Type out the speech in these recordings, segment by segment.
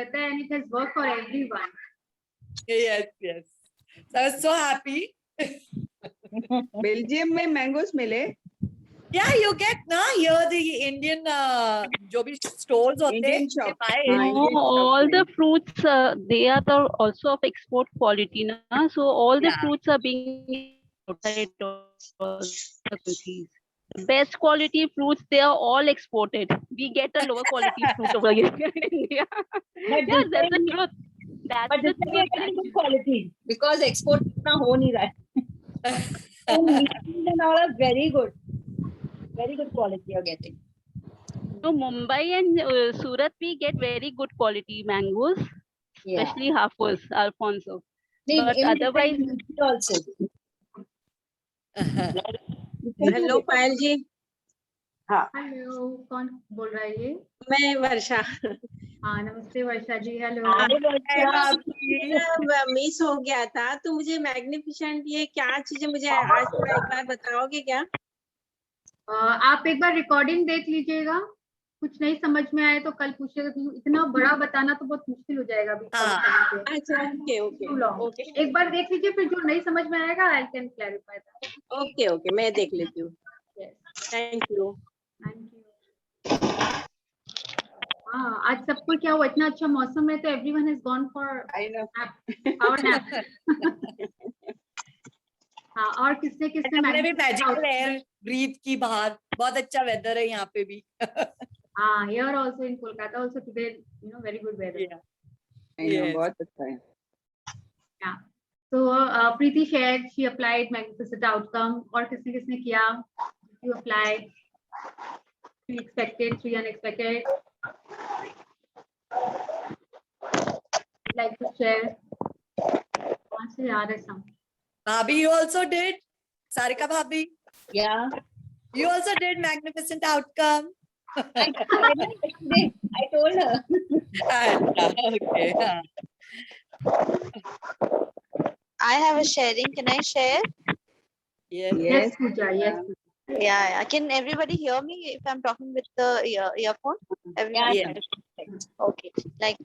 and it has worked for everyone. Yes, yes. So I was so happy. Belgium में mangoes मिले. Yeah, you get na here the Indian जो भी stores होते Indian हैं, they shop. buy हाँ, it. No, Indian all shop the में. fruits they are the also of export quality, na. So all the Yeah. fruits are being outside all the countries. The best quality fruits they are all exported. We get a lower quality fruit over here in India. But Yeah, this that's the time, truth. That's but the this time we are truth. getting good Actually. quality because export इतना हो नहीं रहा है. So meat and all are very good. Very good quality you're getting. So Mumbai and Surat we get very good quality mangoes, Yeah. especially Hafiz, Alfonso. But In otherwise, also. Hello Payal ji. Hello, कौन बोल रहा है ये? मैं वर्षा. हाँ, नमस्ते वर्षा जी. Hello. Miss हो गया था तो मुझे मैग्निफिसेंट ये क्या चीजें मुझे आज थोड़ा एक बार बताओगे क्या? आप एक बार रिकॉर्डिंग देख लीजिएगा. कुछ नहीं समझ में आए तो कल पूछिएगा, क्योंकि इतना बड़ा बताना तो बहुत मुश्किल हो जाएगा अभी. अच्छा, ओके ओके ओके एक बार देख लीजिए, फिर जो नहीं समझ में आएगा I can clarify that. Okay okay मैं देख लेती हूँ. Thank you. Thank you. हाँ, आज सबको क्या हुआ, इतना अच्छा मौसम है तो everyone has gone for power nap. हाँ, और किसने किसने हमने भी मैजिकल एयर ब्रीथ की बाहर. बहुत अच्छा वेदर है यहाँ पे भी. हाँ, here also in Kolkata also today, very good weather. Yeah. Yes. बहुत अच्छा है. Yeah. So Preeti shared she applied magnificent outcome. और किसने किसने किया? You applied. 3 expected, 3 unexpected. Like to share. कहाँ से याद है some? Bhabhi, you also did. Sarika Bhabhi. Yeah. You also did magnificent outcome. I told her. Okay. I have a sharing. Can I share? Yes. Yes, Pooja. Yes. Yeah. Can everybody hear me if I'm talking with the earphone? Everybody? Yeah. Okay. Like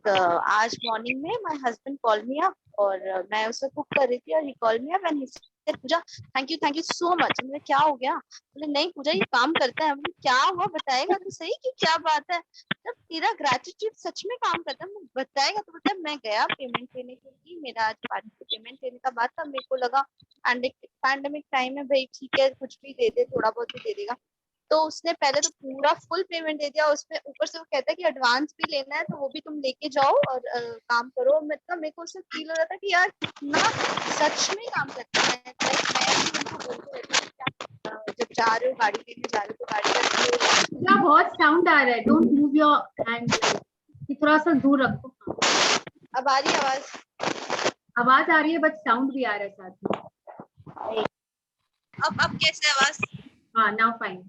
आज morning में my husband called me up और मैं उसे cook कर रही थी और he called me up and he said Puja thank you so much. मैंने क्या हो गया? बोले नहीं पूजा ये काम करता है. मैंने क्या हुआ बताएगा तो सही कि क्या बात है. जब तेरा gratitude सच में काम करता है बताएगा तो बताया. मैं गया पेमेंट लेने के लिए. मेरा आज पार्टी से पेमेंट लेने का बात था. मेरे को लगा पैंडेमिक टाइम है भाई ठीक है कुछ भी दे दे थोड़ा बहुत भी दे देगा. तो उसने पहले तो पूरा फुल पेमेंट दे दिया. उसमें ऊपर से वो कहता है कि एडवांस भी लेना है तो वो भी तुम लेके जाओ और काम करो. मतलब मेरे को उससे फील हो रहा था कि यार कितना सच में काम करता है. मैं उनको बोलते रहती हूँ जब जा रहे हो गाड़ी लेने जा रहे हो तो गाड़ी रखो. क्या बहुत साउंड आ रहा है. Don't move your hand. थोड़ा सा दूर रखो. अब आ रही है आवाज? आवाज आ रही है बट साउंड भी आ रहा है साथ में. अब कैसे आवाज? हाँ, नाउ फाइन.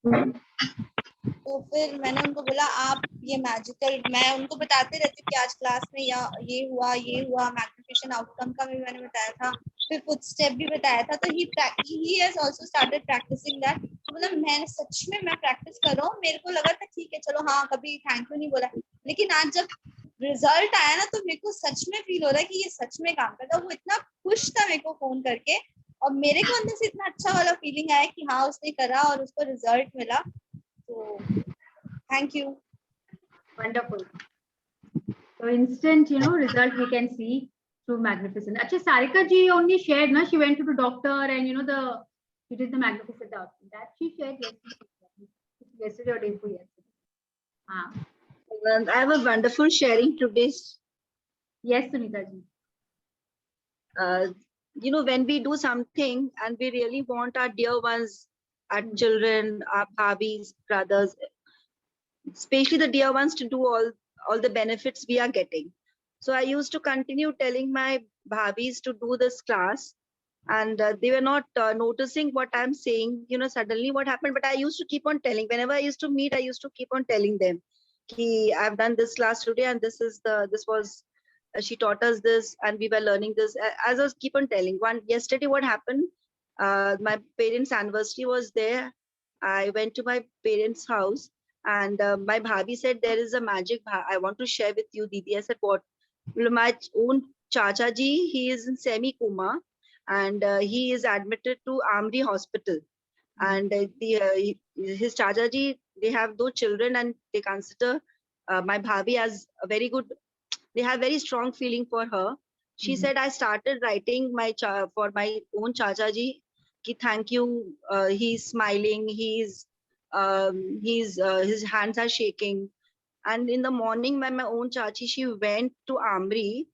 तो फिर मैंने उनको बोला आप ये मैजिकल मैं उनको बताते रहती हूँ कि आज क्लास में या ये हुआ मैग्निफिकेशन आउटकम का भी मैंने बताया था. फिर फुट स्टेप भी बताया था. तो he has also started practising that. मतलब मैं सच में मैं प्रैक्टिस कर रहा हूँ. मेरे को लगा था ठीक है चलो हाँ कभी थैंक यू नहीं बोला. लेकिन आज जब रिजल्ट आया ना तो मेरे को सच में फील हो रहा है कि ये सच में काम करता है. वो इतना खुश था मेरे को फोन करके और मेरे को अंदर से इतना अच्छा वाला फीलिंग आया कि हाँ उसने करा और उसको रिजल्ट मिला. So, thank you. Wonderful. So instant, result we can see through magnificent. Actually, Sarika ji only shared, na, she went to the doctor and she did the magnificent outcome. That she shared yesterday or day before yesterday. I have a wonderful sharing today. Yes, Sunita ji. When we do something and we really want our dear ones, our children, our bhabis, brothers, especially the dear ones, to do all the benefits we are getting. So I used to continue telling my bhabis to do this class, and they were not noticing what I'm saying. Suddenly what happened, but I used to keep on telling. Whenever I used to meet, I used to keep on telling them, "Ki I've done this class today, and this was." She taught us this, and we were learning this. As I was keep on telling. Yesterday, what happened? My parents' anniversary was there. I went to my parents' house, And my bhabhi said, there is a magic I want to share with you, Didi. I said, what? Well, my own Chacha ji, he is in semi-coma, and he is admitted to Amri Hospital. And his Chacha ji, they have 2 children, and they consider my bhabhi as a very good, they have very strong feeling for her. She said, I started writing for my own Chacha ji, ki thank you. He's smiling. His hands are shaking. And in the morning, when my own Chachi, she went to Amri,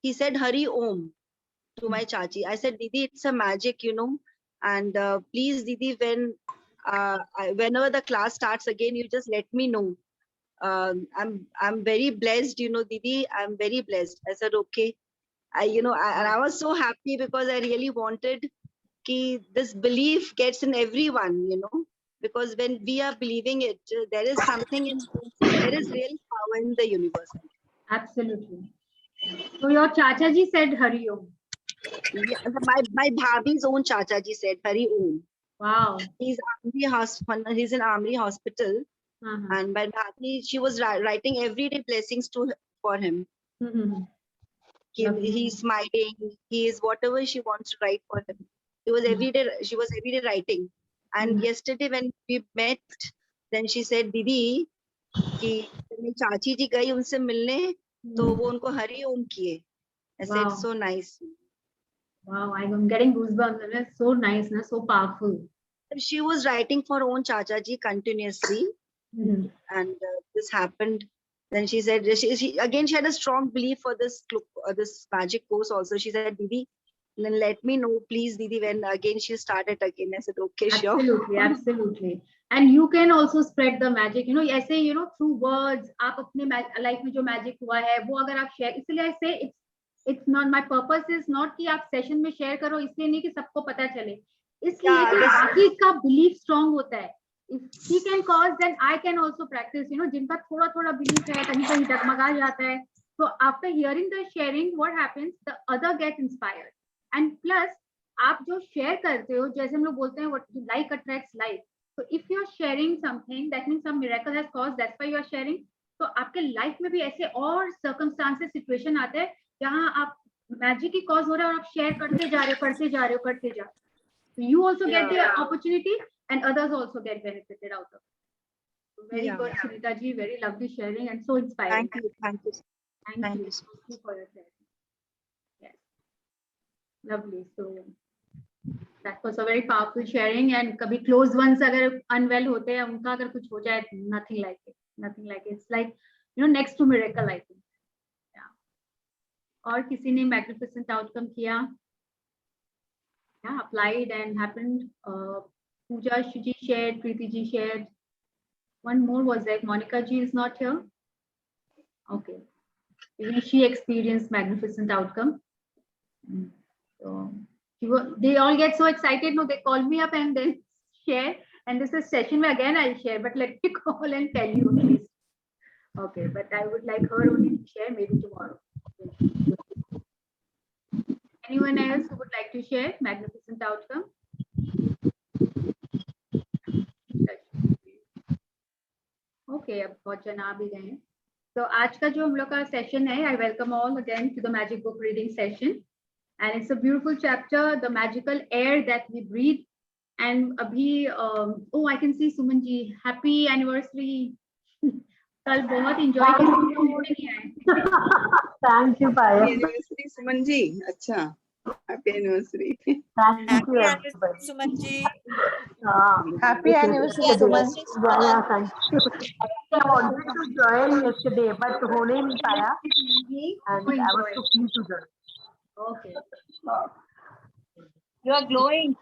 he said, Hari Om to my Chachi. I said, Didi, it's a magic, you know. And please, Didi, whenever the class starts again, you just let me know. I'm very blessed, you know, Didi. I'm very blessed. I said, okay. And I was so happy because I really wanted this belief gets in everyone, you know, because when we are believing it, there is something there is real power in the universe. Absolutely. So your Chacha ji said Hari Om. Yeah, my bhabhi's own Chacha ji said Hari Om. Wow. He's in Amri Hospital, and my bhabhi, she was writing everyday blessings for him. He's smiling. He is whatever she wants to write for him. She was every day writing. And yesterday when we met, then she said, Didi, कि चाची जी गई उनसे मिलने तो वो उनको हरि ओम किए. I said, so nice. Wow, I'm getting goosebumps. It's so nice, so powerful. She was writing for her own Chacha ji continuously, and this happened. Then she said, she had a strong belief for this magic course also. She said, Didi, then let me know, please, Didi, when again she started again. I said, okay, sure. Absolutely, absolutely. And you can also spread the magic, ऐसे, through words, आप अपने life में जो magic हुआ है, वो अगर आप share, इसलिए I say it's not, my purpose is not कि आप session में share करो, इसलिए नहीं कि सबको पता चले, इसलिए कि बाकी का belief strong होता है. If he can cause, then I can also practice, जिनका थोड़ा belief है, कहीं डगमगा जाता है. So after hearing the sharing, what happens? The other gets inspired. And plus, आप जो share करते हो, जैसे हम लोग बोलते हैं, what like attracts like. So if you're sharing something, that means some miracle has caused. That's why you are sharing. तो आपके life में भी ऐसे और circumstances, situation आते हैं, जहाँ आप magic की cause हो रहा है और आप share करते जा रहे हो. So you also get the opportunity, and others also get benefited out of it. Very good, Sunita ji. Very lovely sharing and so inspiring. Thank you. Thank you for your sharing. Yes, lovely. So that was a very powerful sharing. And कभी close ones अगर unwell होते हैं, उनका अगर कुछ हो जाए, nothing like it. It's like next to miracle, I think. Yeah. और किसी ने magnificent outcome किया? Yeah, applied and happened. Pooja ji shared, Preeti ji shared. One more was like Monica ji is not here. Okay. Maybe she experienced magnificent outcome. So they all get so excited. No, they call me up and then share. And this is session where again I'll share, but let me call and tell you at least. Okay, but I would like her only to share maybe tomorrow. Anyone else who would like to share magnificent outcome? Okay, अब बहुत जना भी गए हैं. So आज का जो हम लोग का session है, I welcome all again to the magic book reading session, and it's a beautiful chapter, the magical air that we breathe. And अभी oh, I can see Suman ji, happy anniversary. कल बहुत enjoy किया. Thank you, Payal. Happy anniversary, Suman ji. Acha. Happy anniversary. Thank you, everybody. Suman ji. Happy anniversary, Suman. Yeah, thank you. I wanted to join yesterday, but होने नहीं पाया, and I was so keen to join. Okay. You are glowing.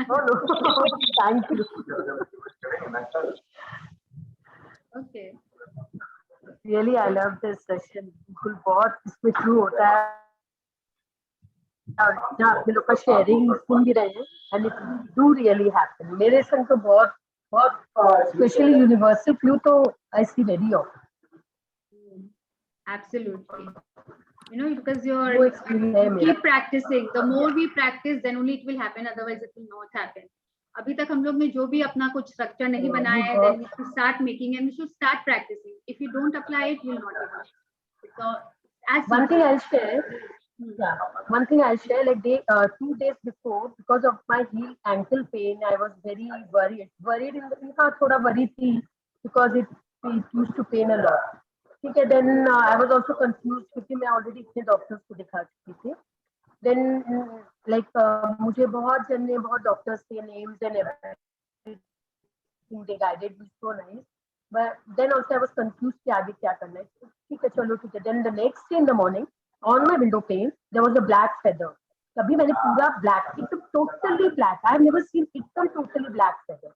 Oh no, thank you. Okay. Really, I love this session. बिल्कुल बहुत इसमें true होता है. और जहाँ आप लोग का sharing सुन भी रहे हैं, and it do really happen. मेरे संग तो बहुत especially universal flu तो I see very often. Absolutely. Because you keep practicing. The more we practice, then only it will happen. Otherwise, it will not happen. अभी तक हम लोग ने जो भी अपना कुछ स्ट्रक्चर नहीं बनाया है, then we should start making and we should start practicing. If you don't apply it, you'll not able to. So as One thing I'll share. Yeah, one thing I'll share, like 2 days before, because of my heel ankle pain, I was very worried. Worried in the thoda worried थी because it used to pain a lot. ठीक है, then I was also confused क्योंकि मैं already इतने doctors को दिखा चुकी थी. Then like मुझे बहुत जन ने बहुत doctors के names and everything they guided me so nice. But then also I was confused कि आगे क्या करना है. ठीक है, चलो ठीक है. Then the next day in the morning, on my window pane, there was a black feather. तभी मैंने पूरा black, एकदम totally black. I have never seen एकदम totally black feather.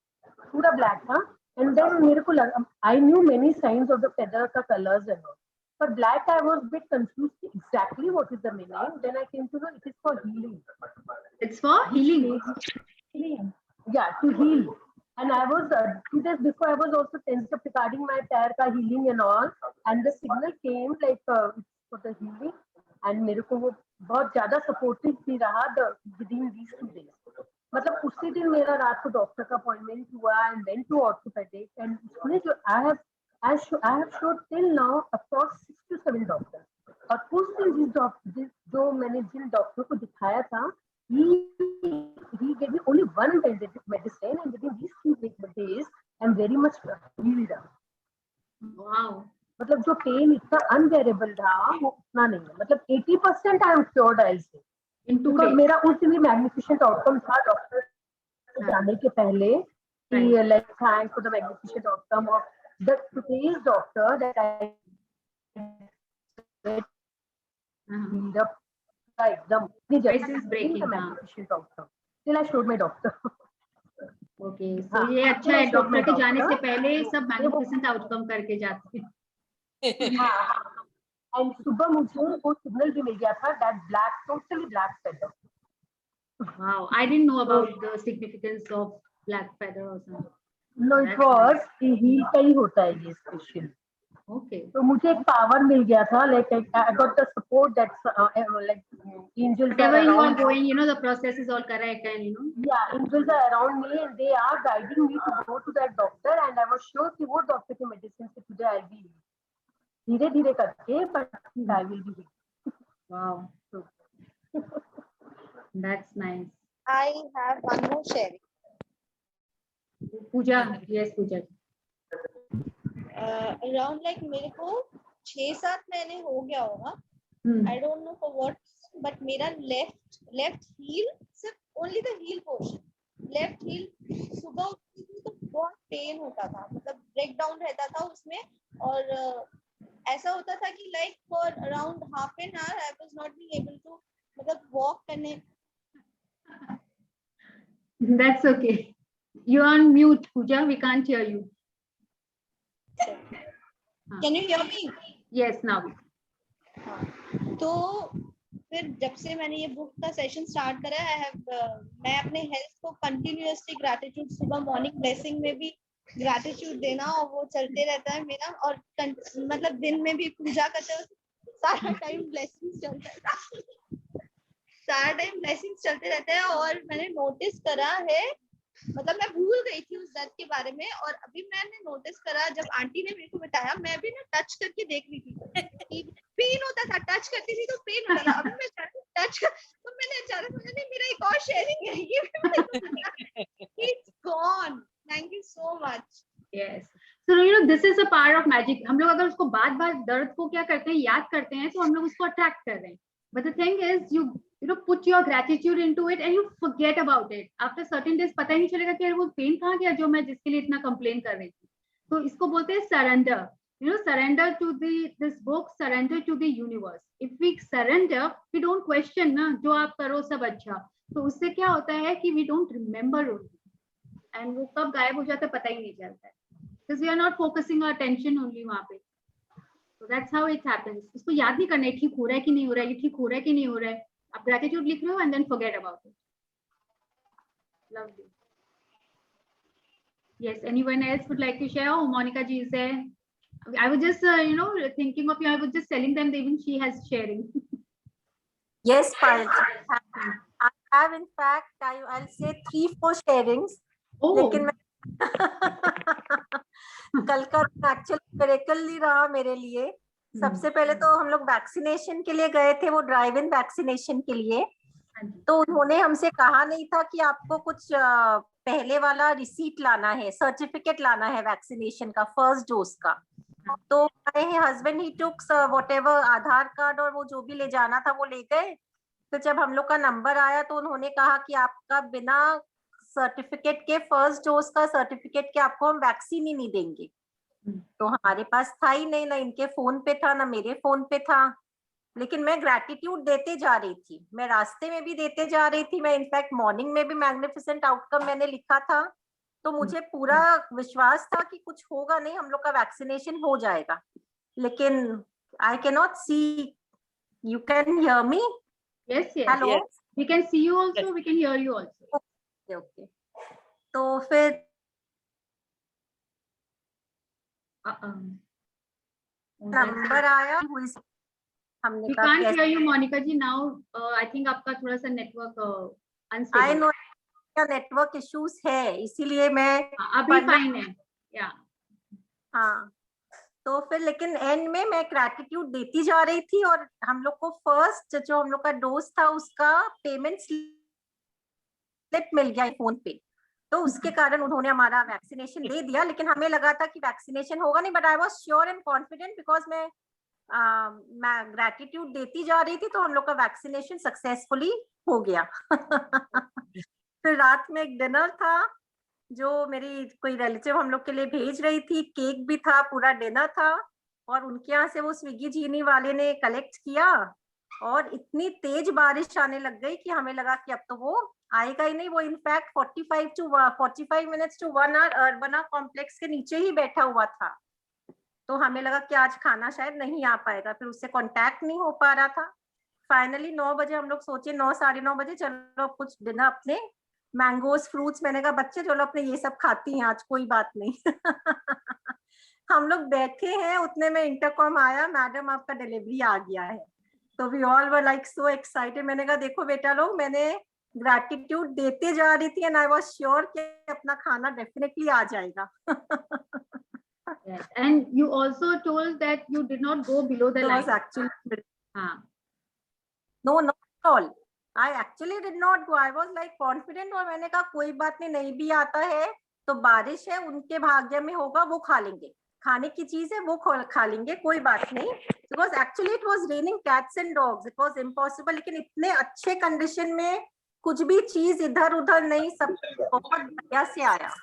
पूरा black था. And then मेरे को लगा, I knew many signs of the feather का colors and all. For black, I was a bit confused exactly what is the meaning. Then I came to know it is for healing. it's for healing. Healing. Yeah, to heal. And I was 2 days before, I was also tensed up regarding my पैर का healing and all. And the signal came like for the healing. And मेरे को वो बहुत ज़्यादा supportive भी रहा within these 2 days. मतलब उसी दिन मेरा रात को डॉक्टर का अपॉइंटमेंट हुआ and went to orthopedic and उसने जो I have showed till now across 6 to 7 doctors. और उस दिन जो मैंने जिन डॉक्टर को दिखाया था, he gave me only one medicine and within these 2 days I'm very much healed. Wow. मतलब जो पेन इतना अनबेरेबल रहा वो उतना नहीं है. मतलब 80% आई एम श्योर्ड आई से. In 2 because days. मेरा उस दिन भी मैग्निफिसेंट आउटकम था डॉक्टर जाने के पहले कि like thanks for the magnificent outcome of the today's doctor that I एकदम Voice is breaking, हाँ. Magnificent outcome till I showed my doctor. Okay, so हाँ, ये अच्छा है, डॉक्टर के जाने से पहले सब ये वो- मैग्निफिसेंट आउटकम करके जाते हैं. एंड सुबह मुझे वो सिग्नल भी मिल गया था that black totally black feather. Wow, I didn't know about the significance of black feather or something. No it was heel का ही होता है ये स्पेशल. Okay. तो मुझे एक पावर मिल गया था like I got the support that's like angels Whatever you are going, you know, the process is all correct and, you know. Yeah, angels are around me and they are guiding me to go to that doctor and I was sure कि वो doctor की medicine से today I'll be healed. धीरे धीरे करके but I will be healed. Wow. That's nice. I have one more sharing. Pooja, yes, Pooja. Around like मेरे को 6-7 महीने हो गया होगा. I don't know for what, but मेरा लेफ्ट हील, सिर्फ only the heel portion, left heel सुबह उठती थी तो बहुत पेन होता था, मतलब ब्रेक डाउन रहता था उसमें. और ऐसा होता था कि like for around half an hour I was not being able to मतलब वॉक करने. That's okay. You're on mute, Pooja. We can't hear you. Can you here me? Yes, now. तो फिर जब से मैंने ये बुक का सेशन स्टार्ट करा है, मैं अपने हेल्थ को कंटिन्यूअसली ग्रैटिट्यूड, सुबह मॉर्निंग ब्लेसिंग में भी ग्रैटिट्यूड देना, और वो चलते रहता है मेरा. और मतलब दिन में भी पूजा करते हुए सारा टाइम ब्लेसिंग्स चलता है, सारा टाइम ब्लेसिंग्स चलते रहते हैं. और मैंने नोटिस करा है, मतलब मैं भूल गई थी उस दर्द के बारे में, और अभी मैंने नोटिस करा जब आंटी ने मेरे को बताया, मैं भी ना टच करके देख रही थी, पेन होता था, टच करती थी तो पेन होता था. अभी मैं टच कर, तो मैंने अचानक सोचा नहीं मेरा एक और शेयरिंग है ये. It's gone. Thank you so much. Yes. So, you know, this is a power of magic. हम लोग अगर उसको बार-बार दर्द को क्या करते हैं, याद करते हैं, तो हम लोग उसको अट्रैक्ट कर रहे हैं. But the thing is, you know, put your gratitude into it and you forget about it. After certain days, पता ही नहीं चलेगा कि वो पेन कहाँ गया जो मैं जिसके लिए इतना कंप्लेन कर रही थी. तो इसको बोलते हैं surrender. You know, surrender to this book, surrender to the universe. If we surrender, we don't question ना, जो आप करो सब अच्छा. तो उससे क्या होता है कि we don't remember only. And वो कब गायब हो जाता है पता ही नहीं चलता है. Because we are not focusing our attention only वहाँ पे. So that's how it happens. इसको याद नहीं करना है ठीक हो रहा है कि नहीं हो रहा है, ये ठीक हो रहा है कि नहीं हो रहा है. आप gratitude लिख रहे हो and then forget about it. Lovely. Yes. Anyone else would like to share? Oh, Monica ji is there. I was just you know, thinking of you. I was just telling them that even she has sharing. Yes, Payal. I have in fact, I'll say 3-4 sharings. Oh, लेकिन कल का actually miracle ही रहा मेरे लिए। सबसे पहले तो हम लोग वैक्सीनेशन के लिए गए थे, वो ड्राइव इन वैक्सीनेशन के लिए। तो उन्होंने हमसे कहा नहीं था कि आपको कुछ पहले वाला रिसीट लाना है, सर्टिफिकेट लाना है वैक्सीनेशन का, फर्स्ट डोज का। तो my husband he took whatever, Aadhaar card और वो जो भी ले जाना था वो ले गए। तो जब हम लोग का नंबर आया तो उन्होंने कहा कि आपका बिना सर्टिफिकेट के, फर्स्ट डोज का सर्टिफिकेट के आपको हम वैक्सीन ही नहीं देंगे। तो हमारे पास था ही नहीं, ना इनके फोन पे था ना मेरे फोन पे था। लेकिन मैं ग्रैटिट्यूड देते जा रही थी, मैं रास्ते में भी देते जा रही थी, मैं इनफैक्ट मॉर्निंग में भी मैग्निफिसेंट आउटकम मैंने लिखा था। तो मुझे पूरा विश्वास था कि कुछ होगा नहीं, हम लोग का वैक्सीनेशन हो जाएगा। लेकिन I can not see, you can hear me? yes, yes. Hello, Yes. We can see you also. We can hear you also. Okay. तो फिर नंबर आया, हमने We कहा can't कैसे, hear you, Monica ji. Now, I think आपका थोड़ा सा network I unstable. No network issues है, इसीलिए मैं अभी पढ़ना- फाइन है। या हाँ। तो फिर लेकिन एंड में मैं ग्रैटिट्यूड देती जा रही थी, और हम लोग को फर्स्ट जो हम लोग का डोज था उसका पेमेंट स्लिप मिल गया फोन पे। तो उसके कारण उन्होंने हमारा वैक्सीनेशन दे दिया। लेकिन हमें लगा था कि वैक्सीनेशन होगा नहीं, but I was sure and confident because मैं ग्रैटिट्यूड देती जा रही थी। तो हम लोग का वैक्सीनेशन सक्सेसफुली हो गया। फिर रात में एक डिनर था जो मेरी कोई रिलेटिव हम लोग के लिए भेज रही थी, केक भी था, पूरा डिनर था। और उनके यहाँ से वो स्विगी जीनी वाले ने कलेक्ट किया, और इतनी तेज बारिश आने लग गई कि हमें लगा कि अब तो वो आएगा ही नहीं। वो in fact 45 minutes to 1 hour Urbana complex के नीचे ही बैठा हुआ था। तो हमें लगा कि आज खाना शायद नहीं आ पाएगा, फिर उससे कांटेक्ट नहीं हो पा रहा था। फाइनली 9 बजे हम लोग सोचे, 9 साढ़े 9 बजे, चलो कुछ डिनर अपने मैंगोज फ्रूट्स, मैंने कहा बच्चे चलो अपने ये सब खाती हैं आज, कोई बात नहीं। हम लोग बैठे हैं, उतने में इंटरकॉम आया, मैडम आपका डिलीवरी आ गया है। तो we all were like so excited. मैंने कहा देखो बेटा लोग, मैंने ग्रैटिट्यूड देते जा रही थी एंड आई वाज श्योर कि अपना खाना डेफिनेटली आ जाएगा। yes. And you also told that you did not go below the line. Actually, हाँ. no, not at all. I actually did not go. I was like confident, और मैंने कहा कोई बात नहीं, नहीं भी आता है तो बारिश है, उनके भाग्य में होगा, वो खा लेंगे, खाने की चीज है वो खा लेंगे, कोई बात नहीं। Because actually it was raining cats and dogs. It was impossible. लेकिन इतने अच्छे कंडीशन में कुछ भी चीज इधर उधर नहीं, सब बहुत बढ़िया से आया।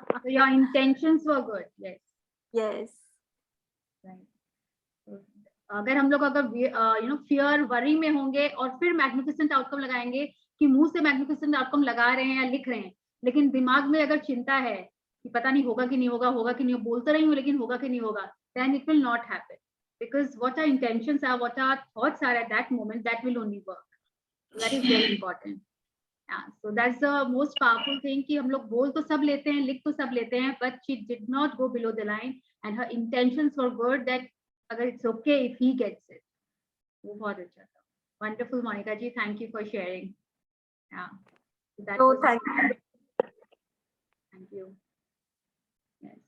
So your intentions were good. Yes. Yes. Right. अगर हम लोग फियर वरी में होंगे और फिर मैग्निफिसेंट आउटकम लगाएंगे कि मुंह से मैग्निफिसेंट आउटकम लगा रहे हैं या लिख रहे हैं, लेकिन दिमाग में अगर चिंता है कि पता नहीं होगा कि नहीं होगा, होगा कि नहीं, बोलते रही हूँ लेकिन होगा कि नहीं होगा, then it will not happen. Because what our intentions are, what our thoughts are at that moment, that will only work. That is very important. Yeah, so that's the most powerful thing कि हम लोग बोल तो सब लेते हैं, लिख तो सब लेते हैं, but she did not go below the line and her intentions were good that अगर it's okay if he gets it. वो बहुत अच्छा था. Wonderful, Monica ji. Thank you for sharing. Yeah. So that So was- thank you. Thank you. Yes.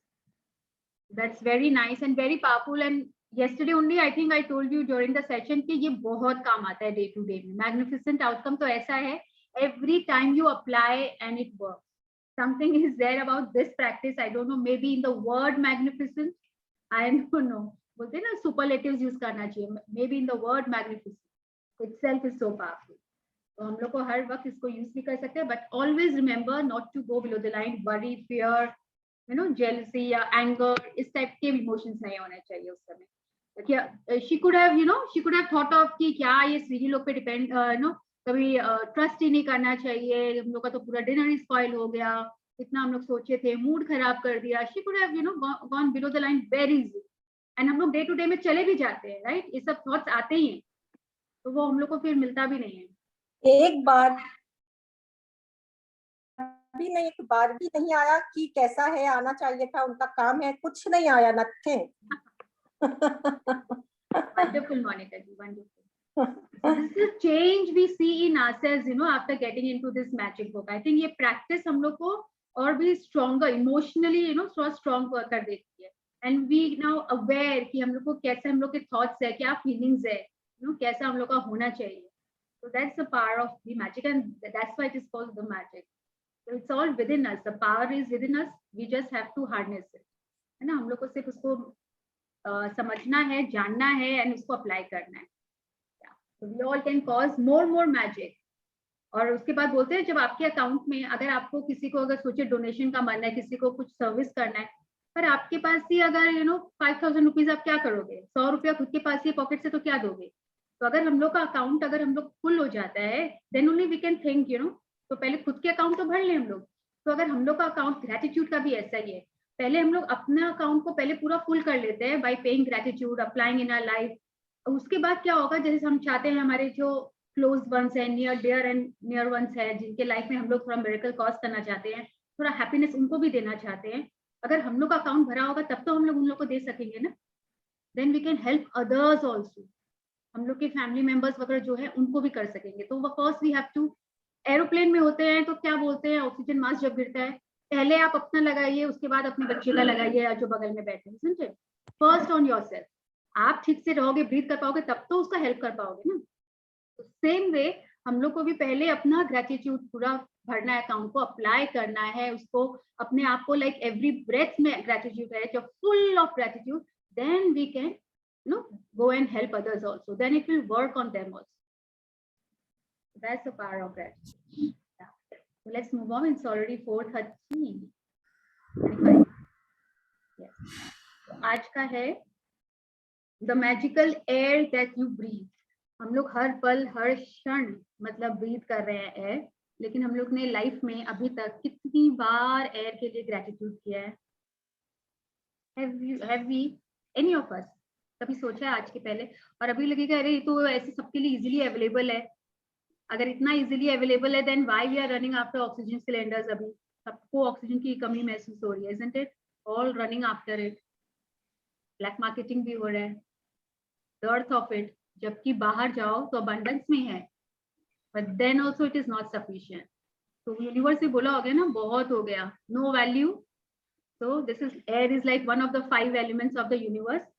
That's very nice and very powerful. And yesterday only I think I told you during the session कि ये बहुत काम आता है day to day में. Magnificent outcome तो ऐसा है, every time you apply and it works. Something is there about this practice. I don't know, maybe in the word magnificent. I don't know. बोलते हैं ना superlatives use करना चाहिए. Maybe in the word magnificent itself is so powerful. तो हम लोग को हर वक्त इसको use भी कर सकते हैं. But always remember not to go below the line. Worry, fear, jealousy या anger, इस type के emotions नहीं होने चाहिए उस समय. She could have thought of कि क्या ये स्विगी लोग पे depend, कभी ट्रस्ट ही नहीं करना चाहिए, हम लोग का तो पूरा डिनर ही स्पॉइल हो गया, इतना हम लोग सोचे थे, मूड खराब कर दिया. She could have gone below the line very easily. And हम लोग डे टू डे में चले भी जाते हैं, राइट? ये सब थॉट्स आते ही हैं, तो वो हम लोग को फिर मिलता भी नहीं है. एक बार भी नहीं, एक बार भी नहीं आया कि कैसा है, आना चाहिए था, उनका काम है, कुछ नहीं आया, nothing. Wonderful, Monica ji, wonderful. this is change we see in ourselves, you know, after getting into this magic book. I think ये practice हम लोग को और भी stronger emotionally, you know, so strong कर देती है. And we now aware कि हम लोग को कैसे हम लोग के thoughts है, क्या feelings है, you know, कैसा हम लोग का होना चाहिए. So that's the power of the magic, and that's why it is called the magic. So it's all within us. The power is within us. We just have to harness it. है ना, हम लोग को सिर्फ उसको समझना है, जानना है, and उसको apply करना है. Yeah. So we all can cause more magic. और उसके बाद बोलते हैं जब आपके अकाउंट में अगर आपको किसी को अगर सोचे डोनेशन का मन है, किसी को कुछ सर्विस करना है, पर आपके पास ही अगर 5,000 रुपीज आप क्या करोगे, 100 रुपया खुद के पास ही पॉकेट से तो क्या दोगे. तो अगर हम लोग का अकाउंट अगर हम लोग फुल हो जाता है, then only we can think, तो पहले खुद के अकाउंट तो भर ले हम लोग. तो अगर हम लोग का अकाउंट ग्रेटिट्यूड का भी ऐसा ही है, पहले हम लोग अपना अकाउंट को पहले पूरा फुल कर लेते हैं by paying gratitude, applying in our life. उसके बाद क्या होगा, जैसे हम चाहते हैं हमारे जो क्लोज वंस है, near dear and near ones है, जिनके लाइफ में हम लोग थोड़ा मिरेकल कॉज करना चाहते हैं, थोड़ा हैप्पीनेस उनको भी देना चाहते हैं, अगर हम लोग का अकाउंट भरा होगा तब तो हम लोग उन लोग को दे सकेंगे ना. Then we can help others also. हम लोग के फैमिली मेंबर्स वगैरह जो है उनको भी कर सकेंगे. तो first we have to, aeroplane में होते हैं तो क्या बोलते हैं, ऑक्सीजन मास्क जब गिरता है पहले आप अपना लगाइए, उसके बाद अपने बच्चे का लगाइए या जो बगल में बैठे हैं. First on yourself. आप ठीक से रहोगे, ब्रीथ कर पाओगे, तब तो उसका हेल्प कर पाओगे ना. तो सेम वे हम लोग को भी पहले अपना ग्रेटिट्यूड पूरा भरना है, अकाउंट को अप्लाई करना है, उसको अपने आप को लाइक एवरी ब्रेथ में ग्रेटिट्यूड है, जब full of gratitude, then we can go and help others also. Then it will work on them also. That's the power of gratitude. Yeah. So let's move on. It's already 4:30. Yes. So आज का है the magical air that you breathe. हम लोग हर पल हर क्षण मतलब breathe कर रहे हैं एयर, लेकिन हम लोग ने लाइफ में अभी तक कितनी बार एयर के लिए ग्रेटिट्यूड किया है? Have we any of us कभी सोचा है आज के पहले? और अभी लगेगा अरे ये तो ऐसे सबके लिए इजीली अवेलेबल है. अगर इतना इजीली अवेलेबल है, then why we are running after oxygen cylinders? अभी सबको ऑक्सीजन की कमी महसूस हो रही है, isn't it? All running after it. Black marketing भी हो रहा है, अर्थ ऑफ इट, जबकि बाहर जाओ तो अबंडेंस में है, but then also it is not sufficient. तो यूनिवर्स से बोला हो गया ना, बहुत हो गया, no value. So this is, air is like one of the 5 elements of the universe.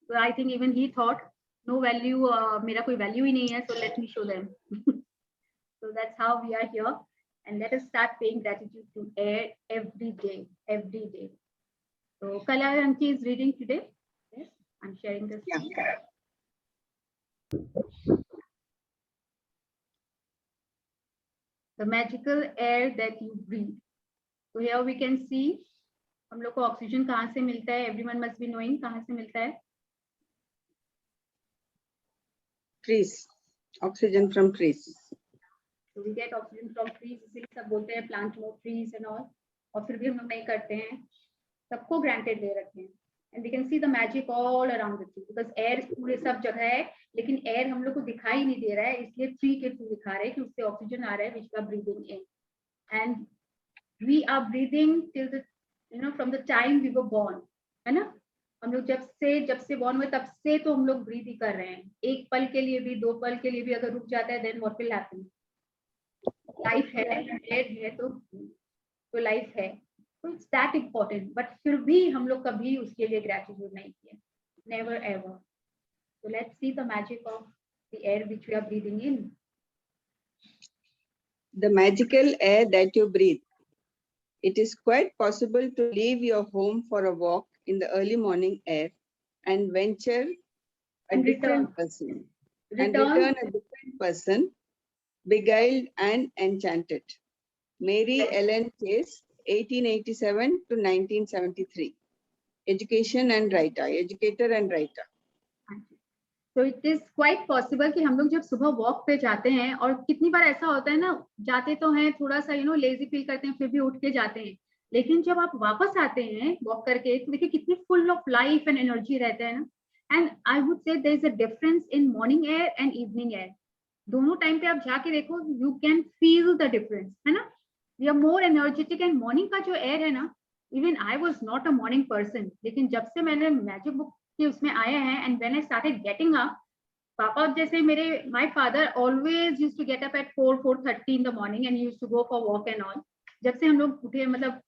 So I think even he thought no value, मेरा कोई value ही नहीं है, so let me show them. So that's how we are here, and let us start paying gratitude to air every day, every day. So Kala Aunty is reading today. Yes, I'm sharing this. Yeah. The magical air that you breathe. So here we can see हम लोग को oxygen कहाँ से मिलता है. Everyone must be knowing कहाँ से मिलता है. Trees. Oxygen from trees. So we get oxygen from trees. इसीलिए सब बोलते हैं plant more trees and all. और फिर भी हम लोग नहीं करते हैं, सबको granted ले रखते हैं. And we can see the magic all around the tree because air पूरे सब जगह है, लेकिन air हम लोग को दिखाई नहीं दे रहा है, इसलिए tree के थ्रू दिखा रहे हैं कि उससे ऑक्सीजन आ रहा है, which we are breathing in. And we are breathing till the from the time we were born, है ना. हम लोग जब से born हुए तब से तो हम लोग breathe ही कर रहे हैं. एक पल के लिए भी, 2 पल के लिए भी अगर रुक जाता है, then what will happen? Life है तो life है. So it's that important. But फिर भी हम लोग कभी उसके लिए gratitude नहीं किया. Never ever. So let's see the magic of the air which we are breathing in. The magical air that you breathe. It is quite possible to leave your home for a walk in the early morning air and venture a different person. And return a different person, beguiled and enchanted. Mary Ellen Chase, 1887 to 1973. Educator and writer. So it is quite possible कि हम लोग जब सुबह walk पे जाते हैं, और कितनी बार ऐसा होता है ना, जाते तो हैं थोड़ा सा लेजी फील करते हैं, फिर भी उठ के जाते हैं, लेकिन जब आप वापस आते हैं वॉक करके तो देखिए कितनी full of life and energy रहते हैं ना. And I would say there is a difference in morning air and evening air. दोनों टाइम पे आप जाके देखो, you can feel the difference, है ना. We are more energetic. And morning का जो एयर है ना, even I was not a morning person, लेकिन जब से मैंने मैजिक बुक कि उसमें आया है, and when I started getting up, पापा जैसे मेरे my father always used to get up at 4:30 in the morning and he used to go for walk and all. जब से हम लोग उठे मतलब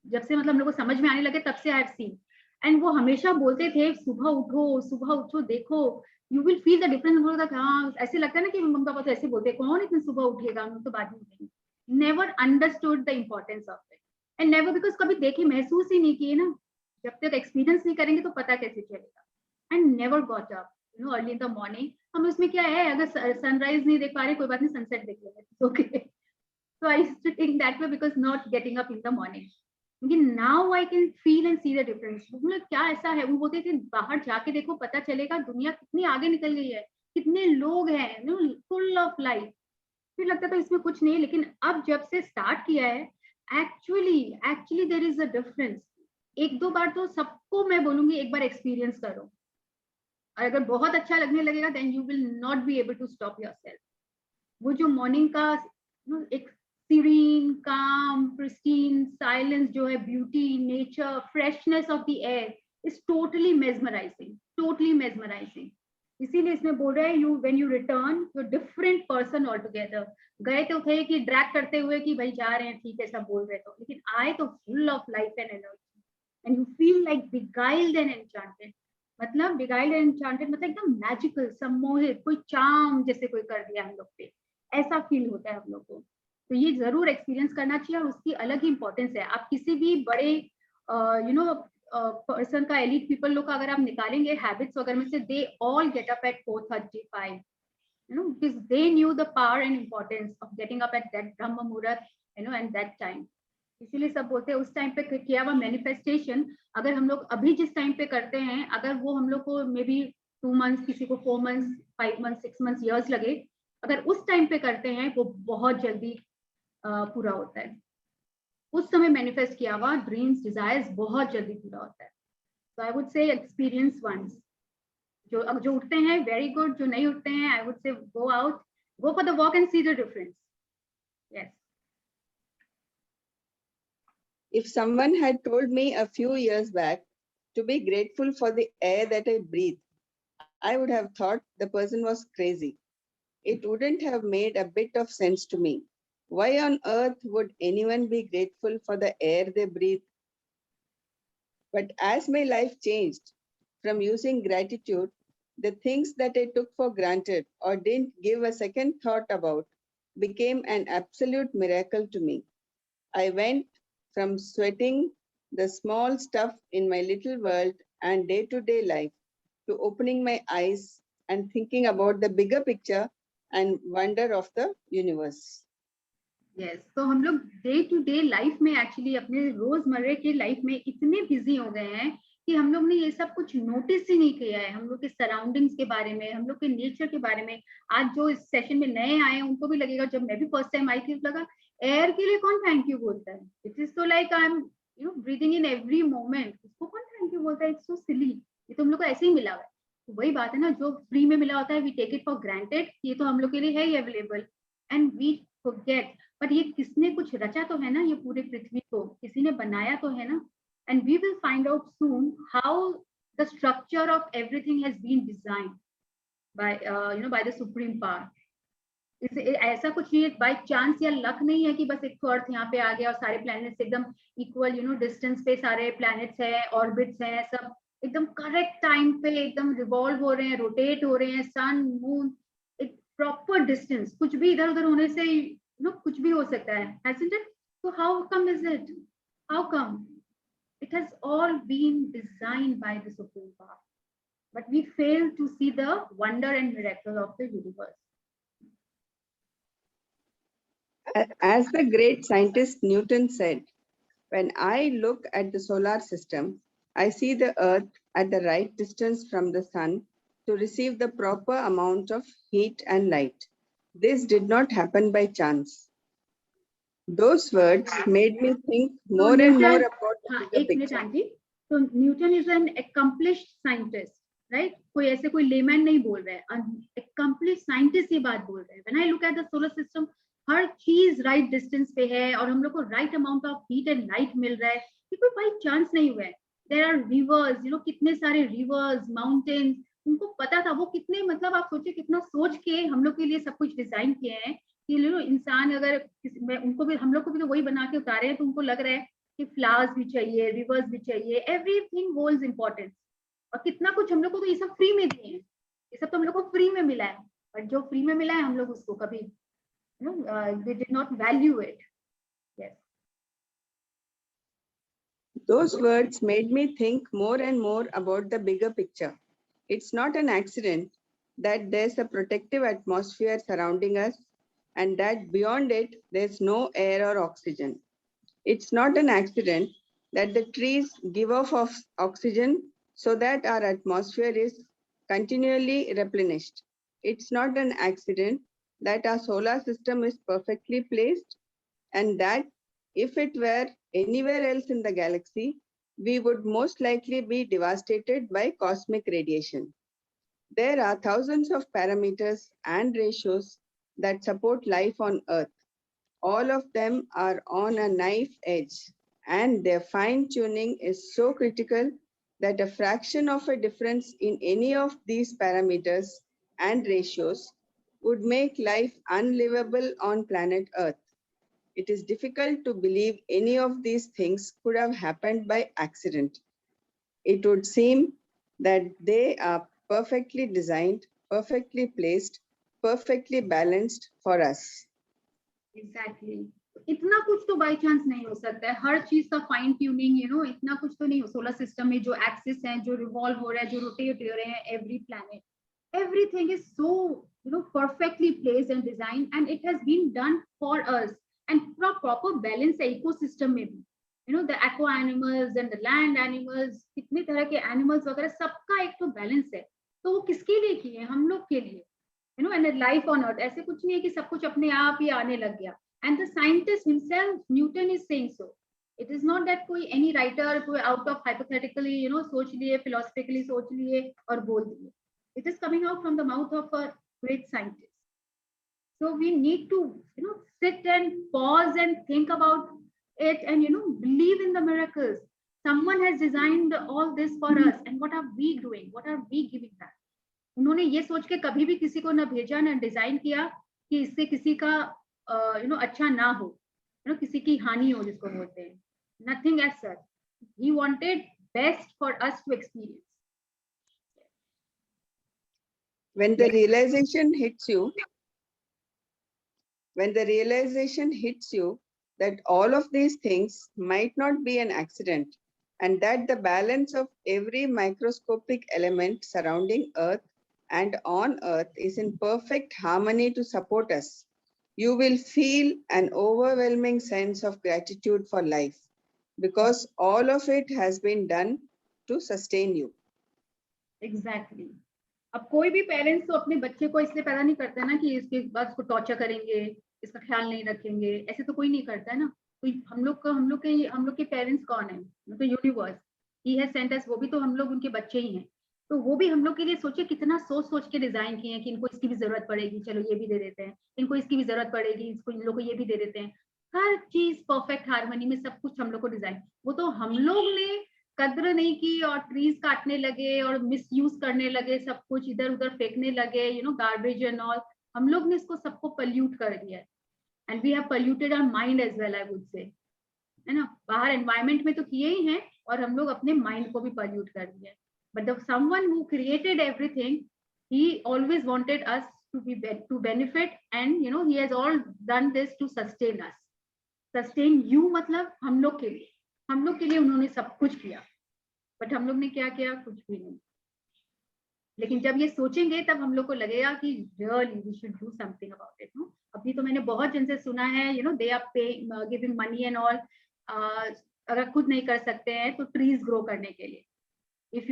हम लोग को समझ में आने लगे तब से आई हैव सीन एंड वो हमेशा बोलते थे सुबह उठो देखो you will feel the difference. हम लोग का हाँ ऐसे लगता है ना कि मम्मी पापा तो ऐसे बोलते हैं कौन इतनी सुबह उठेगा हम तो बाद में उठेंगे। Never understood the importance of it and never because कभी देखे महसूस ही नहीं किए ना, जब तक एक्सपीरियंस नहीं करेंगे तो पता कैसे चलेगा। And never got up you know early in the morning. हम उसमें क्या है अगर सनराइज नहीं देख पा रहे कोई बात नहीं सनसेट देख लेंगे okay. So I used to think that way because not getting up in the morning. Now I can feel and see the difference. मतलब क्या ऐसा है वो बोलते थे बाहर जाके देखो पता चलेगा दुनिया कितनी आगे निकल गई है, कितने लोग हैं फुल ऑफ लाइफ। फिर लगता था इसमें कुछ नहीं, लेकिन अब जब से स्टार्ट किया है actually there is a difference. एक दो बार तो सबको मैं बोलूंगी एक बार एक्सपीरियंस करो और अगर बहुत अच्छा लगने लगेगा then you will not be able to stop yourself. वो जो मॉर्निंग का एक serene, calm, pristine silence जो है beauty, nature, freshness of the air is totally mesmerizing, totally mesmerizing. इसीलिए इसमें बोल रहा है you when you return you're different person altogether. गए तो थे कि ड्रैग करते हुए कि भाई जा रहे हैं ठीक है सब बोल रहे तो, लेकिन आए तो full of life and energy and you feel like beguiled and enchanted. मतलब beguiled and enchanted मतलब एकदम magical, सम्मोहित, कोई चाम जैसे कोई कर दिया हम लोग पे, ऐसा फील होता है हम लोग को। तो ये जरूर एक्सपीरियंस करना चाहिए और उसकी अलग ही इंपॉर्टेंस है। आप किसी भी बड़े पर्सन का एलीट पीपल लोग का अगर आप निकालेंगे हैबिट्स वगैरह में से they all get up at 4:35 you know because they knew the power and importance of getting up at that ब्रह्म मुहूर्त you know and that time. इसीलिए सब बोलते हैं उस टाइम पे किया हुआ मैनिफेस्टेशन अगर हम लोग अभी जिस टाइम पे करते हैं अगर वो हम लोग को मे बी 2 months किसी को 4 months 5 months 6 months years लगे, अगर उस टाइम पे करते हैं वो बहुत जल्दी पूरा होता है। उस समय मैनिफेस्ट किया हुआ ड्रीम्स डिजायर्स बहुत जल्दी पूरा होता है। तो I would say experience once. जो उठते हैं वेरी गुड, जो नहीं उठते हैं आई वुड से go out, go for the walk and see the difference. Yes. If someone had told me a few years back to be grateful for the air that I breathe, I would have thought the person was crazy. It wouldn't have made a bit of sense to me. Why on earth would anyone be grateful for the air they breathe? But as my life changed from using gratitude, the things that I took for granted or didn't give a second thought about became an absolute miracle to me. I went from sweating the small stuff in my little world and day-to-day life to opening my eyes and thinking about the bigger picture and wonder of the universe. Yes, तो हम लोग day to day life में actually अपने रोजमर्रे के life में इतने busy हो गए हैं कि हम लोग ने ये सब कुछ नोटिस ही नहीं किया है। हम लोग के सराउंडिंग्स के बारे में, हम लोग के नेचर के बारे में। आज जो इस सेशन में नए आए हैं उनको भी लगेगा, जब मैं भी फर्स्ट टाइम आई थी तो लगा एयर के लिए कौन थैंक यू बोलता है, इट इज तो like I am you know breathing in every moment, इसको कौन थैंक यू बोलता है, इट्स सो सिली, ये तो हम लोग को ऐसे ही मिला हुआ है। तो वही बात है ना, जो फ्री में मिला होता है we take it for granted, ये तो हम लोग के लिए है ही available and we forget. But ये किसने कुछ रचा तो है ना, ये पूरे पृथ्वी को किसी ने बनाया तो है ना। And we will find out soon how the structure of everything has been designed by you know by the supreme power. इसे ऐसा कुछ नहीं है बाय चांस या लक नहीं है कि बस एक अर्थ यहाँ पे आ गया और सारे प्लैनेट्स एकदम इक्वल यू नो डिस्टेंस पे सारे प्लैनेट्स हैं, ऑर्बिट्स हैं, सब एकदम करेक्ट टाइम पे एकदम रिवॉल्व हो रहे हैं, रोटेट हो रहे हैं, सन मून एक प्रॉपर डिस्टेंस, कुछ भी इधर उधर होने से नो कुछ भी हो सकता है, hasn't it? So how come is it? How come? It has all been designed by the Supreme Power, but we fail to see the wonder and miracle of the universe. As the great scientist Newton said, when I look at the solar system, I see the Earth at the right distance from the sun to receive the proper amount of heat and light. This did not happen by chance. Those words made me think more and more about the bigger एक minute picture. Aunty, तो Newton is an accomplished scientist, right? कोई ऐसे कोई layman नहीं बोल रहा है, accomplished scientist ये बात बोल रहे हैं। When I look at the solar system, हर चीज राइट डिस्टेंस पे है और हम लोग को right amount of heat and light मिल रहा है, ये कोई बाई चांस नहीं हुआ है। There are rivers, you know कितने सारे रिवर्स, माउंटेन्स, उनको पता था वो कितने, मतलब आप सोचिए कितना सोच के हम लोग के लिए सब कुछ डिजाइन किए हैं कि इंसान अगर मैं उनको भी, हम लोग को भी तो वही बना के उतारे हैं, तो उनको लग रहा है कि फ्लावर्स भी चाहिए, रिवर्स भी चाहिए, एवरीथिंग होल्ड्स इम्पोर्टेंस। और कितना कुछ हम लोग को तो ये सब फ्री में दिए हैं, ये सब तो हम लोग को फ्री में मिला है, बट जो फ्री में मिला है हम लोग उसको कभी we did not value it. Yes. Those words made me think more and more about the bigger picture. It's not an accident that there's a protective atmosphere surrounding us and that beyond it, there's no air or oxygen. It's not an accident that the trees give off of oxygen so that our atmosphere is continually replenished. It's not an accident that our solar system is perfectly placed and that if it were anywhere else in the galaxy, we would most likely be devastated by cosmic radiation. There are thousands of parameters and ratios that support life on Earth. All of them are on a knife edge, and their fine tuning is so critical that a fraction of a difference in any of these parameters and ratios would make life unlivable on planet Earth. It is difficult to believe any of these things could have happened by accident. It would seem that they are perfectly designed, perfectly placed, perfectly balanced for us. Exactly. इतना कुछ तो by chance नहीं हो सकता है, हर चीज का fine tuning, इतना कुछ तो नहीं हो। सोलर सिस्टम में जो एक्सिस हैं, जो रिवॉल्व हो रहा है, जो रोटेट हो रहे हैं, every planet, everything is so perfectly placed and designed, and it has been done for us, and proper balance है इकोसिस्टम में भी, the aqua animals and the land animals, कितने तरह के एनिमल्स वगैरह, सबका एक तो बैलेंस है। तो वो किसके लिए किए? हम लोग के लिए, and life on earth। ऐसे कुछ नहीं है कि सब कुछ अपने आप ही आने लग गया। and the scientist himself, Newton, is saying so. It is not that कोई any writer कोई out of hypothetically सोच लिए, philosophically सोच लिए और बोल दिए। It is coming out from the mouth of a great scientist. So we need to sit and pause and think about it, and believe in the miracles. Someone has designed all this for us, and what are we doing? What are we giving back? उन्होंने ये सोच के कभी भी किसी को ना भेजा ना डिजाइन किया कि इससे किसी का अच्छा ना हो, किसी की हानि हो, जिसको बोलते हैं। Nothing as such. He wanted best for us to experience. When the realization hits you, that all of these things might not be an accident, and that the balance of every microscopic element surrounding Earth and on Earth is in perfect harmony to support us, you will feel an overwhelming sense of gratitude for life, because all of it has been done to sustain you. Exactly. अब कोई भी parents तो अपने बच्चे को इसलिए पैदा नहीं करता है ना कि इसके बाद उसको टॉर्चर करेंगे, इसका ख्याल नहीं रखेंगे, ऐसे तो कोई नहीं करता है ना। तो हम लोग के पेरेंट्स कौन है? तो यूनिवर्स, ही हैज सेंट अस, वो भी तो हम लोग उनके बच्चे ही हैं। तो वो भी हम लोग के लिए सोचिए कितना सोच के डिजाइन किए हैं कि इनको इसकी भी जरूरत पड़ेगी, चलो ये भी दे देते हैं, इनको इसकी भी जरूरत पड़ेगी, इसको इन लोग को ये भी दे देते हैं। हर चीज परफेक्ट हार्मनी में, सब कुछ हम लोग को डिजाइन। वो तो हम लोग ने कद्र नहीं की और ट्रीज काटने लगे और मिसयूज करने लगे, सब कुछ इधर उधर फेंकने लगे, गार्बेज एंड ऑल। हम लोग ने इसको सबको पल्यूट कर दिया है, and we have polluted our mind as well, I would say, है ना। बाहर एनवायरमेंट में तो किए ही हैं, और हम लोग अपने माइंड को भी पल्यूट कर दिया है। But the someone who created everything, he always wanted us to benefit, and he has all done this to sustain us. Sustain you मतलब हम लोग के लिए उन्होंने सब कुछ किया, बट हम लोग ने क्या किया? कुछ भी नहीं। लेकिन जब ये सोचेंगे तब हम लोग को लगेगा कि really we should do something about it. अभी तो मैंने बहुत जन से सुना है, they are paying, giving money and all, अगर खुद नहीं कर सकते हैं तो ट्रीज ग्रो करने के लिए। If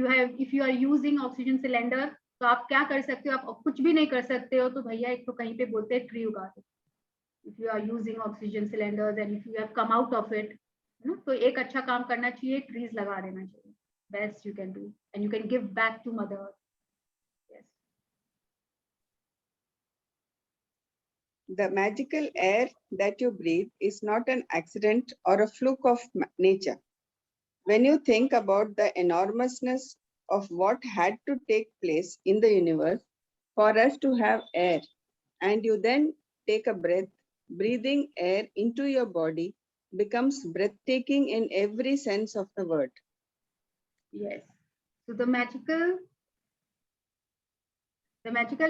you are using oxygen cylinder, तो आप क्या कर सकते हो? आप कुछ भी नहीं कर सकते हो, तो भैया एक तो कहीं पे बोलते हैं ट्री उगा दो। If you are using oxygen cylinders and if you have come out of it, तो एक अच्छा काम करना चाहिए, ट्रीज लगा देना चाहिए। Best you can do, and you can give back to Mother Earth. Yes. The magical air that you breathe is not an accident or a fluke of nature. When you think about the enormousness of what had to take place in the universe for us to have air. And you then take a breath. Breathing air into your body becomes breathtaking in every sense of the word. Yes. So the magical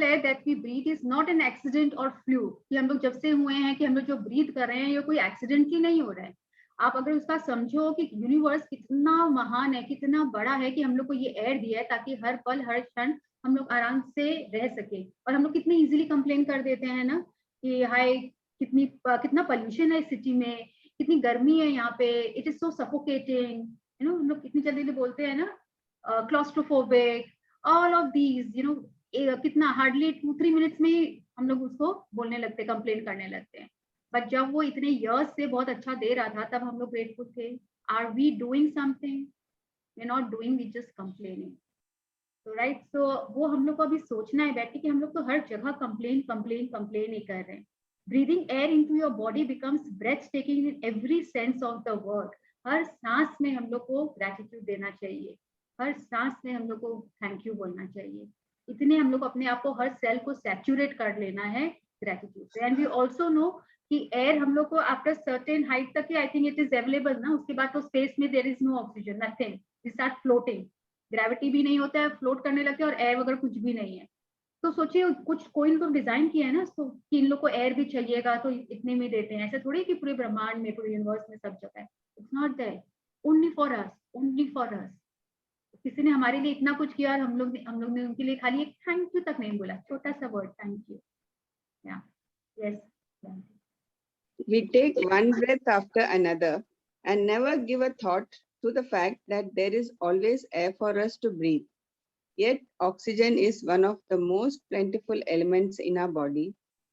air that we breathe is not an accident or fluke. कि हम लोग जब से हुए हैं कि हम लोग जो breathe कर रहे हैं ये कोई accident ही नहीं हो रहा है. आप अगर उसका समझो कि यूनिवर्स कितना महान है, कितना बड़ा है कि हम लोग को ये एयर दिया है ताकि हर पल हर क्षण हम लोग आराम से रह सके. और हम लोग कितनी इजीली कंप्लेन कर देते हैं ना कि हाय कितना पोल्यूशन है इस सिटी में, कितनी गर्मी है यहाँ पे, it is so suffocating, you know. हम लोग कितनी जल्दी बोलते हैं ना claustrophobic, all of these, you know. कितना हार्डली 2-3 मिनट्स में ही हम लोग उसको बोलने लगते हैं, कंप्लेन करने लगते हैं. बट जब वो इतने इयर्स से बहुत अच्छा दे रहा था तब हम लोग ग्रेटफुल थे. Are we doing something? We are not doing, we just complaining. तो राइट, सो वो हम लोग को अभी सोचना है बैठ के कि हम लोग तो हर जगह कंप्लेन ही कर रहे हैं. Breathing air into your body becomes breath taking in every sense of the word. हर सांस में हम लोग को ग्रेटिट्यूड देना चाहिए, हर सांस में हम लोग को थैंक यू बोलना चाहिए. इतने हम लोग अपने आप को हर सेल को सैचुरेट कर लेना है ग्रेटिट्यूड से. एंड वी ऑल्सो नो कि एयर हम लोग को आफ्टर सर्टेन हाइट तक ही I think it is available ना, उसके बाद तो स्पेस में there is no oxygen, nothing, we start floating. Gravity भी नहीं होता है, फ्लोट करने लगते हैं और एयर वगैरह कुछ भी नहीं है. तो सोचिए कुछ कोई तो डिजाइन किया है ना तो कि इन लोग को एयर भी चाहिएगा तो इतने में देते हैं. ऐसा थोड़ी कि पूरे ब्रह्मांड में पूरे यूनिवर्स में सब जगह है. It's not there, only for us, only for us. किसी ने हमारे लिए इतना कुछ किया और हम लोग ने उनके लिए खाली एक थैंक यू तक नहीं बोला, छोटा सा वर्ड थैंक यू. या yes, We take one breath after another and never give a thought to the fact that there is always air for us to breathe. Yet oxygen is one of the most plentiful elements in our body,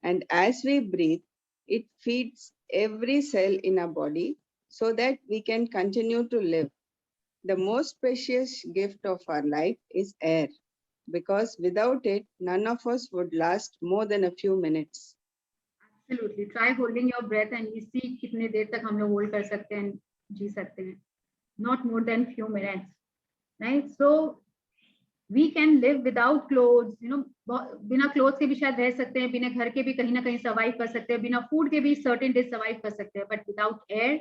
and as we breathe, it feeds every cell in our body so that we can continue to live. The most precious gift of our life is air, because without it, none of us would last more than a few minutes. Absolutely. Try holding your breath and you see कितने देर तक हम लोग hold कर सकते हैं, जी सकते हैं. Not more than few minutes, right? So we can live without clothes, you know. बिना क्लोथ के भी शायद रह सकते हैं, बिना घर के भी कहीं ना कहीं सर्वाइव कर सकते हैं, बिना फूड के भी सर्टेन डेज सर्वाइव कर सकते हैं. But without air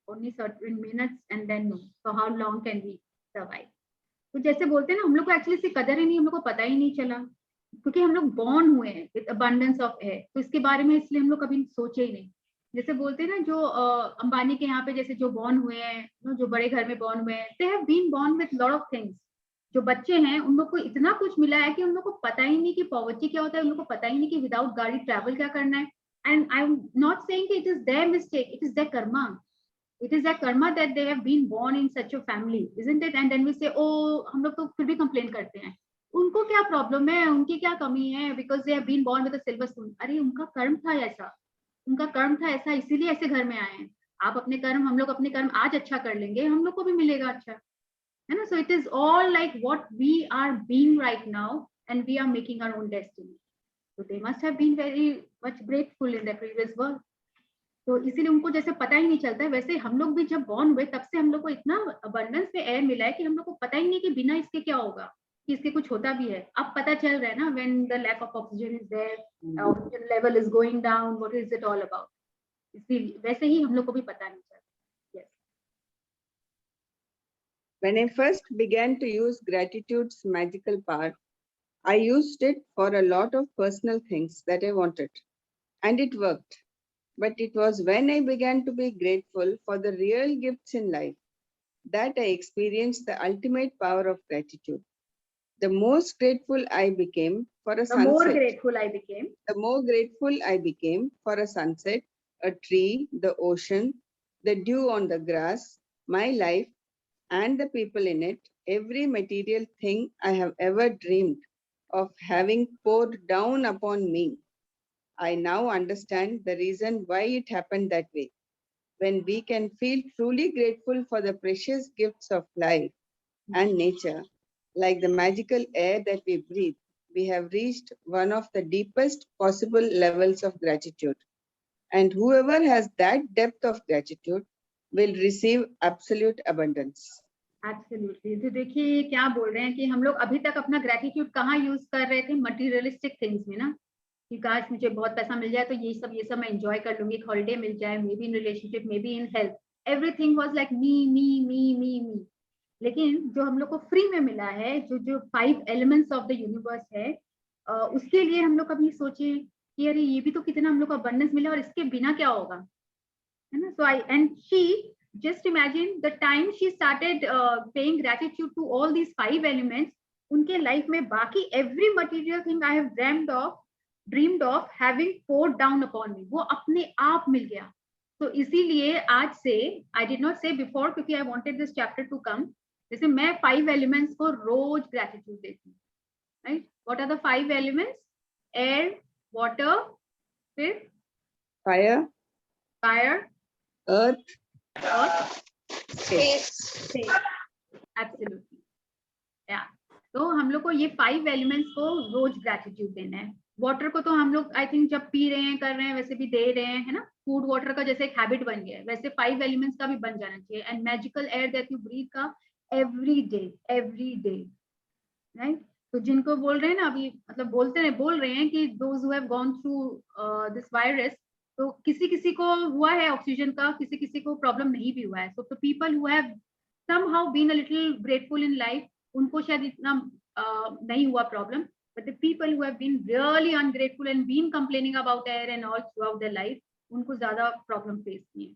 only certain minutes and then no. So how long can we survive? तो जैसे बोलते हैं ना हम लोग को एक्चुअली इसकी कदर ही नहीं, हम लोग को पता ही नहीं चला क्योंकि हम लोग बॉर्न हुए हैं विद अबंडेंस ऑफ एयर. तो इसके बारे में इसलिए हम लोग कभी सोचे ही नहीं. जैसे बोलते हैं ना जो अंबानी के यहाँ पे जैसे जो बॉर्न हुए हैं, जो बड़े घर में बॉर्न हुए हैं, they have been born with lot of things. जो बच्चे हैं उन लोग को इतना कुछ मिला है कि उन लोग को पता ही नहीं कि पॉवर्टी क्या होता है, उन लोग को पता ही नहीं कि विदाउट गाड़ी ट्रैवल क्या करना है. And I am not saying कि it is their mistake, it is their karma. It is their karma that they have been born in such a family, isn't it? And then we say, oh, हम लोग तो फिर भी complain करते हैं. उनको क्या प्रॉब्लम है, उनकी क्या कमी है, because they have been born with a silver spoon. अरे उनका कर्म था ऐसा, उनका कर्म था ऐसा, इसीलिए ऐसे घर में आए हैं. आप अपने कर्म, हम लोग अपने कर्म आज अच्छा कर लेंगे, हम लोग को भी मिलेगा अच्छा, है ना. So it is all like what we are being right now, and we are making our own destiny. So they must have been very much grateful in their previous birth. तो इसीलिए उनको जैसे पता ही नहीं चलता है, वैसे हम लोग भी जब बॉर्न हुए तब से हम लोग को इतना अबंडेंस में एयर मिला है कि हम लोग को पता ही नहीं कि बिना इसके क्या होगा, कि इसके कुछ होता भी है. अब पता चल रहा है ना, when the lack of oxygen is there, oxygen level is going down, what is it all about? इसलिए वैसे ही हम लोग को भी पता नहीं चलता. Yes. When I first began to use gratitude's magical power, I used it for a lot of personal things that I wanted, and it worked. But it was when I began to be grateful for the real gifts in life that I experienced the ultimate power of gratitude. The most grateful I became for a sunset. The more grateful I became. The more grateful I became for a sunset, a tree, the ocean, the dew on the grass, my life, and the people in it, every material thing I have ever dreamed of having poured down upon me. I now understand the reason why it happened that way. When we can feel truly grateful for the precious gifts of life and nature, like the magical air that we breathe, we have reached one of the deepest possible levels of gratitude. And whoever has that depth of gratitude will receive absolute abundance. Absolutely. तो देखिए क्या बोल रहे हैं कि हम लोग अभी तक अपना ग्रेटिट्यूड कहाँ यूज कर रहे थे, मटीरियलिस्टिक थिंग्स में ना, कि काश मुझे बहुत पैसा मिल जाए तो ये सब मैं एंजॉय कर लूंगी, एक हॉलिडे मिल जाए, maybe in relationship, maybe in health, everything was like me me me me me. लेकिन जो हम लोग को फ्री में मिला है, जो जो 5 एलिमेंट्स ऑफ द यूनिवर्स है, उसके लिए हम लोग कभी सोचे कि अरे ये भी तो कितना हम लोग को अबंडेंस मिला और इसके बिना क्या होगा, है ना। So I and she just imagine the time she started paying gratitude to all these 5 elements, उनके लाइफ में बाकी every material thing I have dreamed of having poured down upon me, वो अपने आप मिल गया। तो इसीलिए आज से, I did not say before क्योंकि I wanted this chapter to come, जैसे मैं 5 elements को रोज gratitude देती हूँ, right? What are the 5 elements? Air, water, फिर Fire, earth, space. Absolutely. Yeah. तो हम लोग को ये 5 एलिमेंट्स को रोज ग्रेटिट्यूड देना है। वाटर को तो हम लोग आई थिंक जब पी रहे हैं, कर रहे हैं, वैसे भी दे रहे हैं, है ना। फूड वाटर का जैसे एक हैबिट बन गया है, वैसे 5 एलिमेंट्स का भी बन जाना चाहिए। And magical air that you breathe का एवरी डे, राइट। तो जिनको बोल रहे हैं ना अभी, मतलब बोल रहे हैं कि those who have gone through this virus, तो किसी किसी को हुआ है ऑक्सीजन का, किसी किसी को प्रॉब्लम नहीं भी हुआ है। So the people who have somehow been a little grateful in life, उनको शायद इतना नहीं हुआ problem, but the people who have been really ungrateful and been complaining about air and all throughout their life, उनको ज्यादा problem face की है।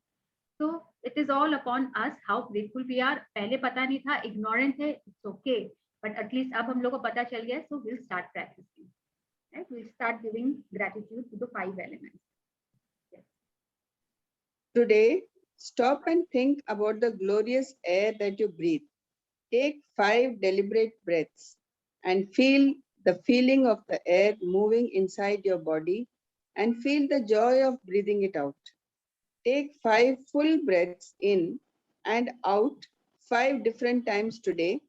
So it is all upon us how grateful we are। पहले पता नहीं था, ignorant है, it's okay, but at least अब हम लोग को पता चल गया, so we'll start practicing, right? We'll start giving gratitude to the 5 elements. Today, stop and think about the glorious air that you breathe. Take 5 deliberate breaths and feel the feeling of the air moving inside your body and feel the joy of breathing it out. Take 5 full breaths in and out 5 different times today.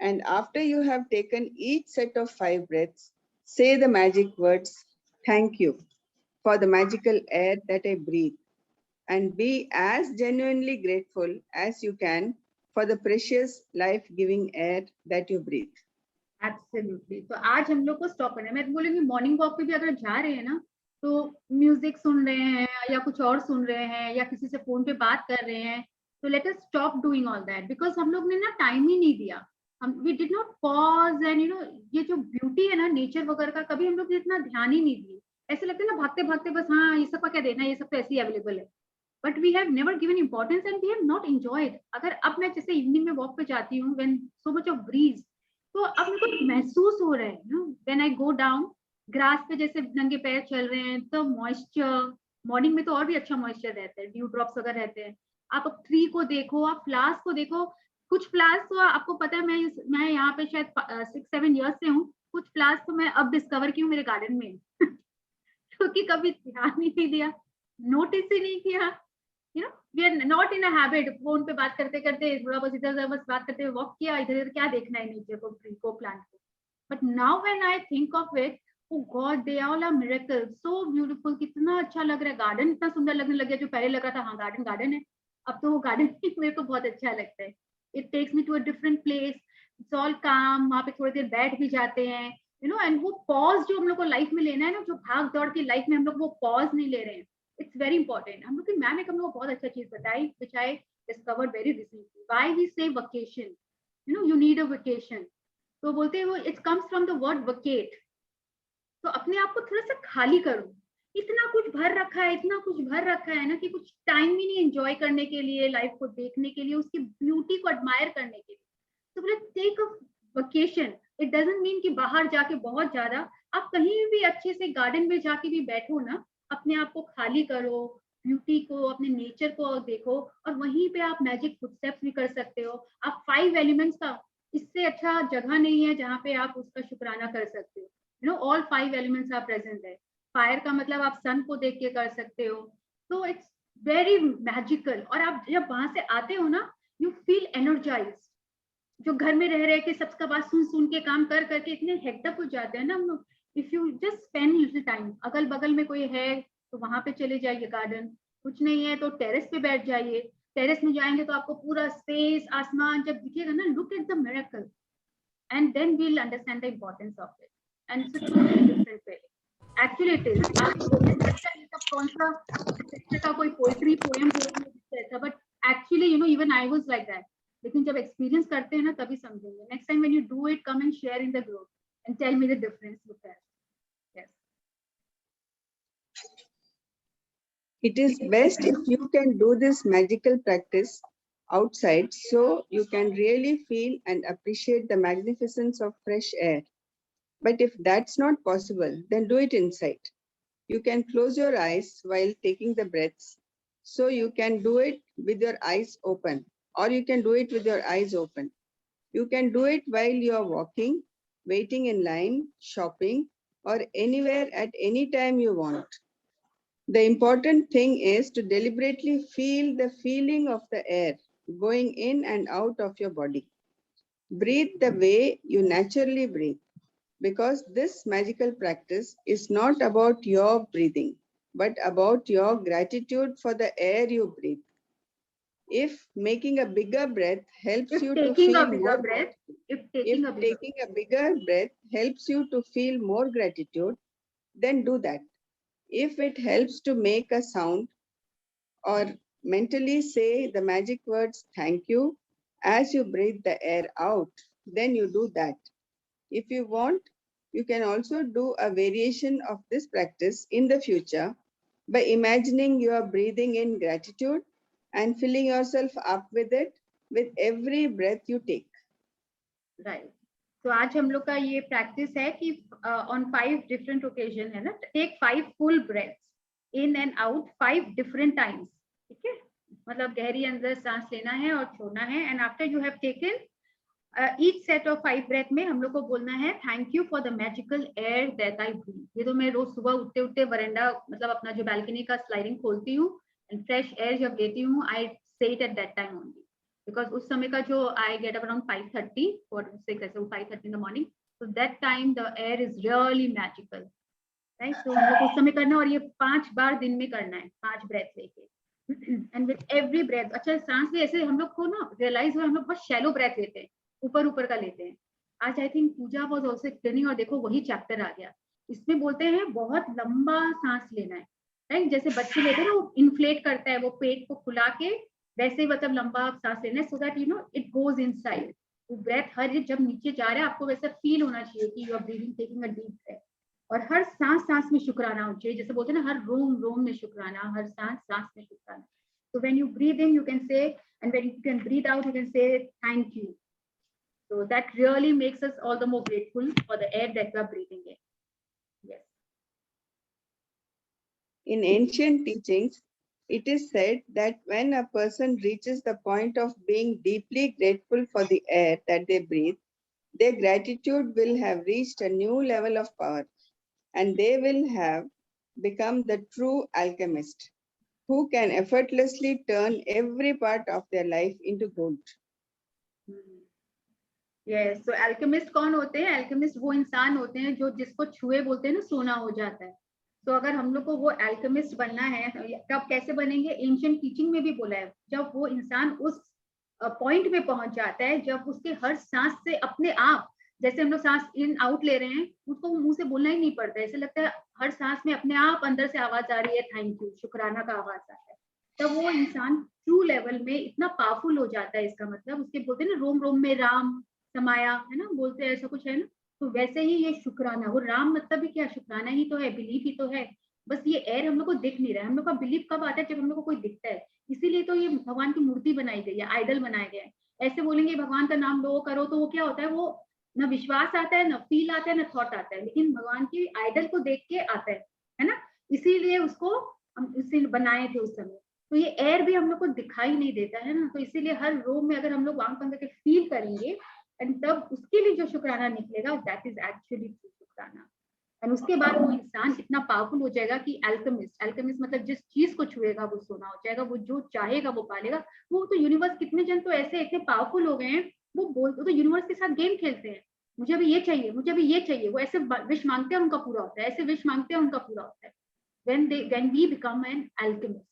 And after you have taken each set of 5 breaths, say the magic words, "Thank you for the magical air that I breathe." And be as genuinely grateful as you can for the precious life-giving air that you breathe. Absolutely. तो आज हम लोग को stop करना है। मैं बोलूंगी morning walk पे भी अगर जा रहे हैं ना, तो म्यूजिक सुन रहे हैं या कुछ और सुन रहे हैं या किसी से फोन पे बात कर रहे हैं, तो let us stop doing all that, because हम लोग ने ना टाइम ही नहीं दिया। हम we did not pause and you know, ये जो ब्यूटी है ना नेचर वगैरह का, कभी हम लोग इतना ध्यान ही नहीं दिए। ऐसे लगता है ना भागते भागते बस, हाँ ये सब का क्या देना, ये सब तो ऐसे ही अवेलेबल है, but we have never given importance and we have not enjoyed. अगर अब मैं जैसे इवनिंग में वॉक पे जाती हूँ, when so much of breeze, तो अब मेरे को महसूस हो रहा है, you know, when I go down grass पे जैसे नंगे पैर चल रहे हैं, तो मॉइस्चर, मॉर्निंग में तो और भी अच्छा मॉइस्चर रहता है, ड्यू ड्रॉप्स वगैरह रहते हैं। आप अब ट्री को देखो, आप फ्लावर्स को देखो, कुछ फ्लावर्स तो आपको पता है, मैं यहाँ पे शायद 6-7 ईयर्स से हूँ, कुछ फ्लावर्स तो मैं अब डिस्कवर की हूँ मेरे गार्डन में क्योंकि कभी ध्यान ही नहीं दिया, नोटिस ही नहीं किया। You know, we are not in a habit, phone पे बात करते करते थोड़ा बस इधर उधर बस बात करते हुए वॉक किया, इधर इधर क्या देखना है नेचर को, ट्री को, प्लांट को। But now when I think of it, oh God, they all are miracles, so beautiful, कितना अच्छा लग रहा है, गार्डन इतना सुंदर लगने लग गया। जो पहले लग रहा था हाँ गार्डन गार्डन है, अब तो वो गार्डन मेरे को बहुत अच्छा लगता है। It takes me to a different place, it's all calm, वहाँ पे थोड़ी देर बैठ भी जाते हैं, यू नो। एंड वो पॉज जो हम लोग को लाइफ में लेना है ना, जो भाग दौड़ की लाइफ में हम लोग वो पॉज नहीं ले रहे हैं, इट्स वेरी इंपॉर्टेंट। हम लोग की मैम एक हम लोग को बहुत अच्छा चीज बताई, which I discovered very recently, why we say vacation, you know, you need a vacation। तो बोलते हैं वो it comes from the word vacate। तो अपने आप को थोड़ा सा खाली करो, इतना कुछ भर रखा है, इतना कुछ भर रखा है ना कि कुछ टाइम ही नहीं एंजॉय करने के लिए, लाइफ को देखने के लिए, उसकी ब्यूटी को एडमायर करने के लिए। तो बोले take a vacation. It doesn't mean कि बाहर जाके बहुत ज्यादा, आप कहीं भी अच्छे से गार्डन में जाके भी बैठो ना, अपने आप को खाली करो, ब्यूटी को, अपने नेचर को देखो, और वहीं पे आप मैजिक फुटस्टेप्स भी कर सकते हो। आप 5 एलिमेंट्स का, इससे अच्छा जगह नहीं है जहाँ पे आप उसका शुक्राना कर सकते हो। You know, all 5 elements are present है। फायर का मतलब आप सन को देख के कर सकते हो, तो इट्स वेरी मैजिकल। और आप जब वहां से आते हो ना, यू फील एनर्जाइज। जो घर में रह रहे के सबका बात सुन सुन के, काम कर करके इतने हेक्टअप हो जाते हैं ना हम लोग। If you just spend little time, अगल बगल में कोई है तो वहां पे चले जाइए गार्डन, कुछ नहीं है तो टेरेस पे बैठ जाइए, टेरेस में जाएंगे तो आपको पूरा स्पेस, आसमान जब दिखेगा ना, look at the miracle and then we'll understand the importance of it. And it's a totally different way. Actually it is. आपको बोलने लगता है ये सब कौन सा Shakespeare का कोई पोएट्री पोएम बोलने ऐसा, but actually you know even I was like that. लेकिन जब एक्सपीरियंस करते हैं ना तभी समझेंगे. Next time when you do it, come and share in the group and tell me the difference with that. Yes. It is best if you can do this magical practice outside so you can really feel and appreciate the magnificence of fresh air. But if that's not possible, then do it inside. You can close your eyes while taking the breaths. So you can do it with your eyes open, or you can do it with your eyes open. You can do it while you are walking, waiting in line, shopping, or anywhere at any time you want. The important thing is to deliberately feel the feeling of the air going in and out of your body. Breathe the way you naturally breathe, because this magical practice is not about your breathing, but about your gratitude for the air you breathe. If making a bigger breath helps If you to taking feel a bigger more breath, if if taking a bigger taking a bigger breath helps you to feel more gratitude, then do that. If it helps to make a sound or mentally say the magic words thank you as you breathe the air out, then you do that. If you want, you can also do a variation of this practice in the future by imagining you are breathing in gratitude and filling yourself up with it with every breath you take. Right. तो आज हम लोग का ये practice है कि on 5 different occasion है ना, take 5 full breaths in and out 5 different times. ठीक है, मतलब गहरी अंदर सांस लेना है और छोड़ना है. And after you have taken each set of 5 breath में हम लोग को बोलना है thank you for the magical air that I breathe. ये तो मैं रोज सुबह उठते उठते वरांडा मतलब अपना जो बालकनी का स्लाइडिंग खोलती हूँ and fresh air जब लेती हूँ, I say it at that time only. Because उस समय का जो I get up around 5:30 or 5:30 in the morning, so that time the air is really magical, right? So हम लोग को उस समय करना है और ये 5 बार दिन में करना है, 5 ब्रेथ लेके. And with every breath, अच्छा सांस भी ऐसे हम लोग को ना रियलाइज हुआ हम लोग बहुत शैलो ब्रेथ लेते हैं, ऊपर ऊपर का लेते हैं. आज I think Pooja was also explaining और देखो वही चैप्टर आ गया. इसमें बोलते हैं बहुत लंबा सांस लेना है, राइट? जैसे बच्चे लेते हैं ना, वो इन्फ्लेट करता है वो पेट को फुला के, वैसे ही मतलब लंबा सांस लेना है, so that you know it goes inside. वो ब्रेथ हर जब नीचे जा रहा है आपको वैसा फील होना चाहिए कि you are breathing, taking a deep breath. और हर सांस सांस में शुक्राना होना चाहिए, जैसे बोलते हैं ना हर रोम रोम में शुक्राना, हर सांस सांस में शुक्राना. So when you breathe in, you can say, and when you can breathe out, you can say thank you. So that really makes us all the more grateful for the air that we are breathing in. Yes. In ancient teachings, it is said that when a person reaches the point of being deeply grateful for the air that they breathe, their gratitude will have reached a new level of power, and they will have become the true alchemist, who can effortlessly turn every part of their life into gold. Yes, so alchemist कौन होते हैं? Alchemist वो इंसान होते हैं जो जिसको छुए बोलते हैं ना सोना हो जाता है. तो अगर हम लोग को वो alchemist बनना है, तब कैसे बनेंगे? Ancient teaching में भी बोला है, जब वो इंसान उस पॉइंट पे पहुंच जाता है, जब उसके हर सांस से अपने आप, जैसे हम लोग सांस इन आउट ले रहे हैं, उसको मुंह से बोलना ही नहीं पड़ता है, ऐसे लगता है हर सांस में अपने आप अंदर से आवाज आ रही है, थैंक यू, शुक्राना का आवाज आ रहा है. तब वो इंसान ट्रू लेवल में इतना पावरफुल हो जाता है. इसका मतलब उसके बोलते हैं ना रोम रोम में राम समाया, है ना, बोलते हैं ऐसा कुछ है ना. तो वैसे ही ये शुक्राना, वो राम मतलब भी क्या, शुक्राना ही तो है, बिलीफ ही तो है. बस ये एयर हम लोग को दिख नहीं रहा है. हम लोग का बिलीफ कब आता है? जब हम लोग को कोई दिखता है. इसीलिए तो ये भगवान की मूर्ति बनाई गई है, आइडल बनाए गए हैं. ऐसे बोलेंगे भगवान का नाम लो करो तो वो क्या होता है, वो ना विश्वास आता है, ना फील आता है, ना थॉट आता है. लेकिन भगवान की आइडल को देख के आता है ना. इसीलिए उसको हम इसीलिए बनाए थे उस समय. तो ये एयर भी हम लोग को दिखाई नहीं देता है ना. तो इसीलिए हर रोम में अगर हम लोग आंख बंद करके फील करेंगे, एंड तब उसके लिए जो शुक्राना निकलेगा, दैट इज एक्चुअली शुक्राना. एंड उसके बाद वो इंसान इतना पावरफुल हो जाएगा कि अल्केमिस्ट मतलब जिस चीज को छुएगा वो सोना हो जाएगा, वो जो चाहेगा वो पालेगा. वो तो यूनिवर्स, कितने जन तो ऐसे इतने पावरफुल हो गए हैं, वो तो यूनिवर्स के साथ गेम खेलते हैं. मुझे अभी ये चाहिए, मुझे अभी ये चाहिए. वो ऐसे विश मांगते हैं उनका पूरा होता है, ऐसे विश मांगते हैं उनका पूरा होता है. when we become an alchemist.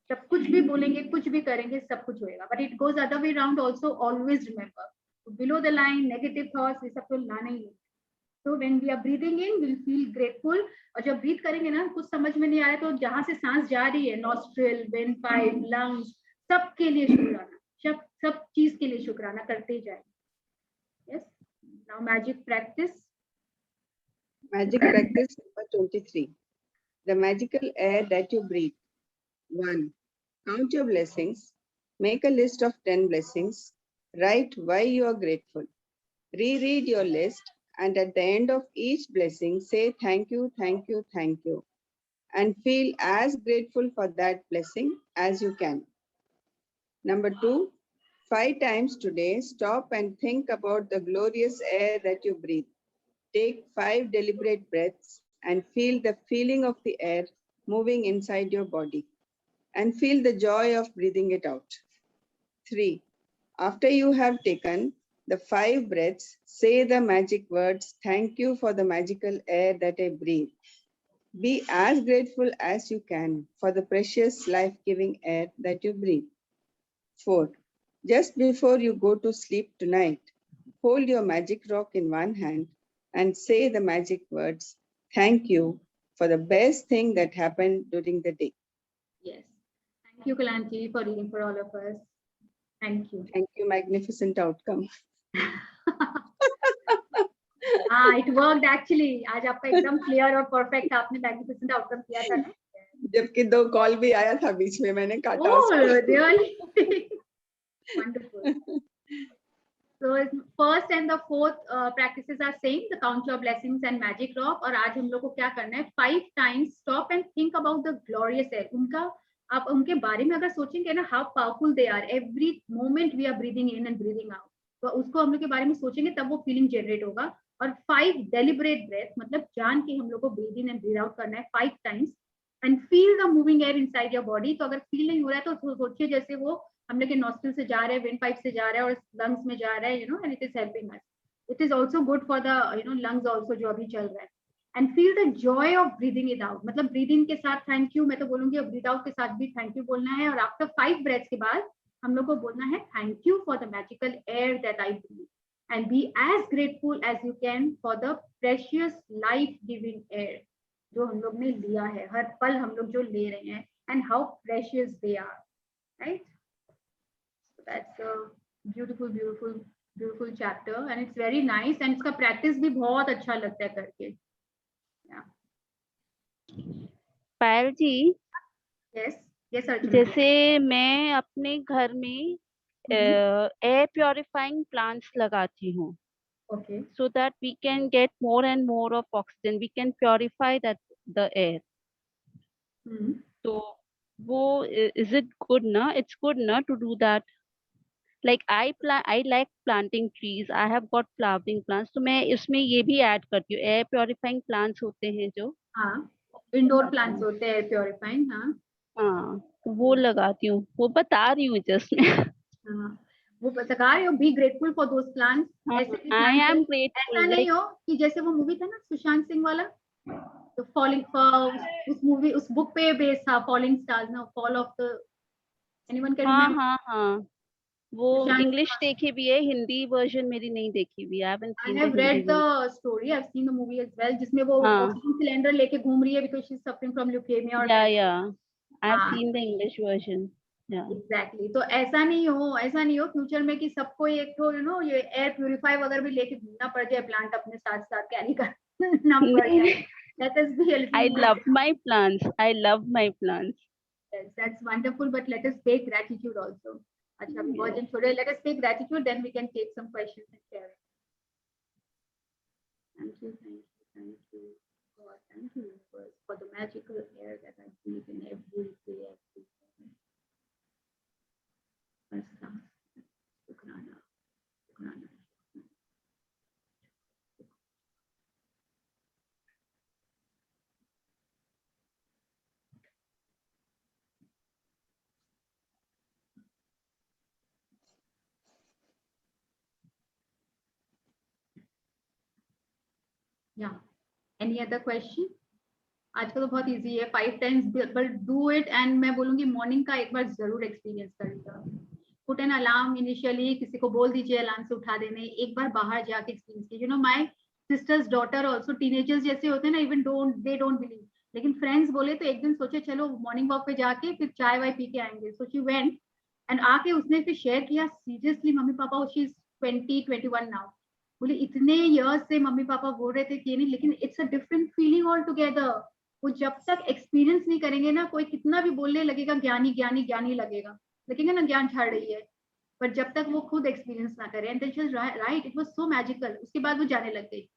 जब कुछ भी बोलेंगे, कुछ भी करेंगे, सब कुछ होएगा. But it goes other way round also. Always remember, below the line negative thoughts ये सब तो लाना ही नहीं. So when we are breathing in, we'll feel grateful. और जब ब्रीथ करेंगे ना, कुछ समझ में नहीं आ रहा है तो जहां से सांस जा रही है, नॉस्ट्रिल, वेन पाइप, लंग्स, सबके लिए शुक्राना. सब चीज के लिए शुक्राना करते ही जाए. Yes. Now magic practice. Magic practice number 23. The magical air that you breathe. 1. Count your blessings. Make a list of 10 blessings. Write why you are grateful. Reread your list, and at the end of each blessing, say thank you, thank you, thank you, and feel as grateful for that blessing as you can. Number 2, 5 times today, stop and think about the glorious air that you breathe. Take 5 deliberate breaths and feel the feeling of the air moving inside your body, and feel the joy of breathing it out. 3. After you have taken the 5 breaths, say the magic words, thank you for the magical air that I breathe. Be as grateful as you can for the precious life-giving air that you breathe. 4. Just before you go to sleep tonight, hold your magic rock in one hand and say the magic words, thank you for the best thing that happened during the day. Yes. Thank you, Kalanji, for reading for all of us. Thank you. Thank you, magnificent outcome. हाँ, it worked actually. आज आपका एकदम clear और perfect आपने magnificent outcome किया था ना. जबकि 2 कॉल भी आया था बीच में, मैंने काटा Oh, उसको. really? Wonderful. So first and the fourth practices are same, the count your blessings and magic rock. और आज हम लोग को क्या करना है, 5 times stop and think about the glorious air. आप उनके बारे में अगर सोचेंगे ना, how powerful they are. Every moment we are breathing in and breathing out. तो उसको हम लोग के बारे में सोचेंगे तब वो फीलिंग जनरेट होगा. और 5 deliberate breath, मतलब जान के हम लोग को breathe in and breathe out करना है 5 times and feel the moving air inside your body. तो अगर फील नहीं हो रहा है तो सोचिए जैसे वो हम लोग के नॉस्ट्रिल से जा रहे हैं, विंड पाइप से जा रहा है और लंग्स में जा रहा है, and it is helping us. It is also good for the lungs also जो अभी चल रहा है. And feel the Joy of breathing it out. मतलब ब्रीद इन के साथ थैंक यू, मैं तो बोलूंगी, और ब्रीद आउट के साथ भी थैंक यू बोलना है. और आफ्टर 5 ब्रेथ्स के बाद हम लोग को बोलना है thank you for the magical air that I breathe and be as grateful as you can for the precious life giving air जो हम लोग ने लिया है, हर पल हम लोग जो ले रहे हैं, and how precious they are, right? That's a beautiful, beautiful, beautiful chapter, and it's very nice. And इसका practice भी बहुत अच्छा लगता है करके. Yeah. पायल जी, Yes. Yes, Archana. जैसे मैं अपने घर में एयर प्योरीफाइंग प्लांट्स लगाती हूँ. Okay. So that we can get more and more of oxygen, we can purify the air. So वो is it good na? It's good na to do that. Like I like planting trees. I have got flowering plants. तो मैं इसमें ये भी add करती हूँ. Air purifying plants होते हैं जो, हाँ, इंडोर प्लांट्स होते हैं प्योरीफाइंग. हाँ हाँ, तो वो लगाती हूँ. वो बता रही हूँ जस्ट मैं. हाँ, वो बता रहे हो, be grateful for those plants. ऐसे भी I plants am हैं. grateful. ऐसा नहीं Like हो कि जैसे वो मूवी था ना सुशांत सिंह वाला, तो फॉलिंग, उस मूवी, उस बुक पे बेस्ड था, फॉलिंग स्टार्स ना, fall of the, anyone can हाँ रिमेंबर? हाँ हाँ, वो इंग्लिश देखी भी है, हिंदी वर्जन मेरी नहीं देखी हुई. I haven't I seen the have Hindi read version. the story. I've seen the movie as well, जिसमें वो हाँ. ऑक्सीजन सिलेंडर लेके घूम रही है because she's suffering from leukemia और Yeah. I have हाँ, seen the English version. Yeah. exactly. तो ऐसा नहीं हो फ्यूचर में कि सबको एक तो ये एयर प्यूरिफाई वगैरह भी लेके घूमना पड़ जाए, प्लांट अपने साथ साथ कैरी करना पड़ जाए. Let us be a little I more. love my plants. I love my plants. Yes, that's wonderful, but let us pay gratitude also. अच्छा, अभी बहुत दिन छोड़े. Let us pay gratitude, then we can take some questions and share it. Thank you, God, thank you, universe, for the magical air that I breathe in every day, every moment. Shukrana, shukrana. Yeah. Any other question? आजकल तो बहुत easy है, 5 times, but do it. And मैं बोलूंगी morning का एक बार जरूर experience करेगा। पुट एन अलार्म इनिशियली, किसी को बोल दीजिए अलार्म से उठा देने, एक बार बाहर जाके एक्सपीरियंस कीजिए। You know my sister's daughter also teenagers जैसे होते हैं ना, इवन दे डोंट बिलीव, लेकिन फ्रेंड्स बोले तो एक दिन सोचे चलो मॉर्निंग वॉक पे जाके फिर चाय वाय पी के आएंगे। सो शी वेंट एंड आके उसने फिर शेयर किया, seriously mummy papa, she is 21 now, बोले इतने इयर्स से मम्मी पापा बोल रहे थे कि नहीं, लेकिन it's a different feeling all together. वो जब तक एक्सपीरियंस नहीं करेंगे ना, कोई कितना भी बोलने लगेगा ज्ञानी ज्ञानी ज्ञानी लगेगा ना, ज्ञान छाड़ रही है, पर जब तक वो खुद एक्सपीरियंस ना करे। And then right, it was so magical. उसके बाद वो जाने लग गई।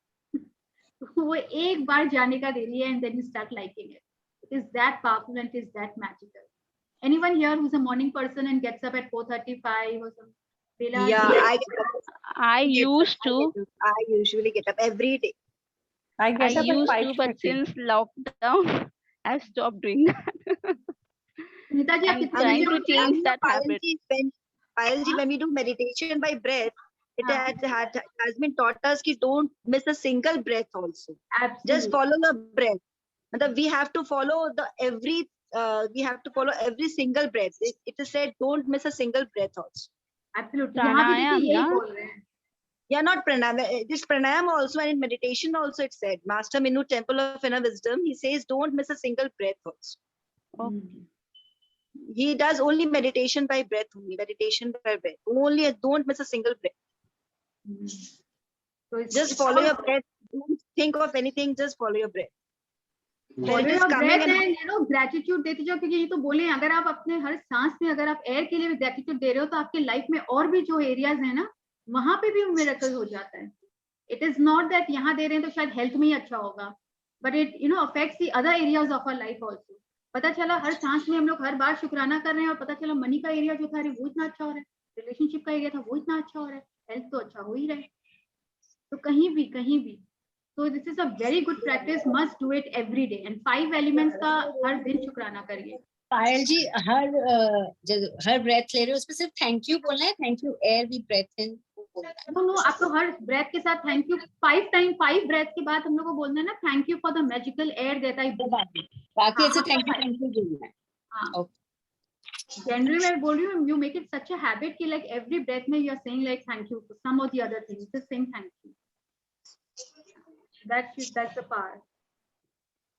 वो एक बार जाने का दे रही है, and then you start liking it. It is that powerful and it is that magical. Anyone here who's a morning person and gets up at 4:35 or something? Bella, Yeah, I used to. I usually get up every day. I I get up at used to, but 5:30. since lockdown, I've stopped doing that. Sunita ji, I'm आप trying कितने to change that habit. Payalji, when we do meditation by breath, it has been taught us ki don't miss a single breath also. Absolutely. Just follow the breath. We have to follow we have to follow every single breath. It is said don't miss a single breath also. Absolutely. यहाँ भी देखिए यही बोल रहे हैं। Yeah, not pranayam. This pranayam also, and in meditation also it said. Master Minu, Temple of Inner Wisdom, he says don't miss a single breath also. Okay. He does only meditation by breath only. Meditation by breath. Only don't miss a single breath. So Just follow your breath. Don't think of anything. Just follow your breath. When it is coming and you know gratitude देते जाओ, क्योंकि ये तो बोले अगर आप अपने हर सांस में अगर आप एयर के लिए भी ग्रेटिट्यूड दे रहे हो, तो आपके लाइफ में और भी जो एरियाज है ना, वहां पे भी मिरेकल हो जाता है। इट इज नॉट दैट यहाँ दे रहे हैं तो शायद हेल्थ में ही अच्छा होगा, but it you know affects the other areas of our life also. पता चला हर सांस में हम लोग हर बार शुक्राना कर रहे हैं, और पता चला मनी का एरिया जो था वो इतना अच्छा हो रहा है, रिलेशनशिप का एरिया था वो इतना अच्छा हो रहा है, हेल्थ तो अच्छा हो ही रहा है। तो कहीं भी तो this is a very good practice, must do it every day. And 5 elements का हर दिन शुक्राना करिए। पायल जी, हर ब्रेथ ले रहे हो उसमें सिर्फ थैंक यू बोलना है, thank you air we breathe in no, आपको हर ब्रेथ के साथ थैंक यू 5 ब्रेथ के बाद हम लोग को बोलना है ना, thank you for the magical air that I breathe. बाकी ऐसे थैंक यू बोलना है। हाँ, जनरली मैं बोल रही हूँ, you make it such a habit कि लाइक एवरी ब्रेथ में you are saying like thank you for some of the other things, just saying thank you. That's the power.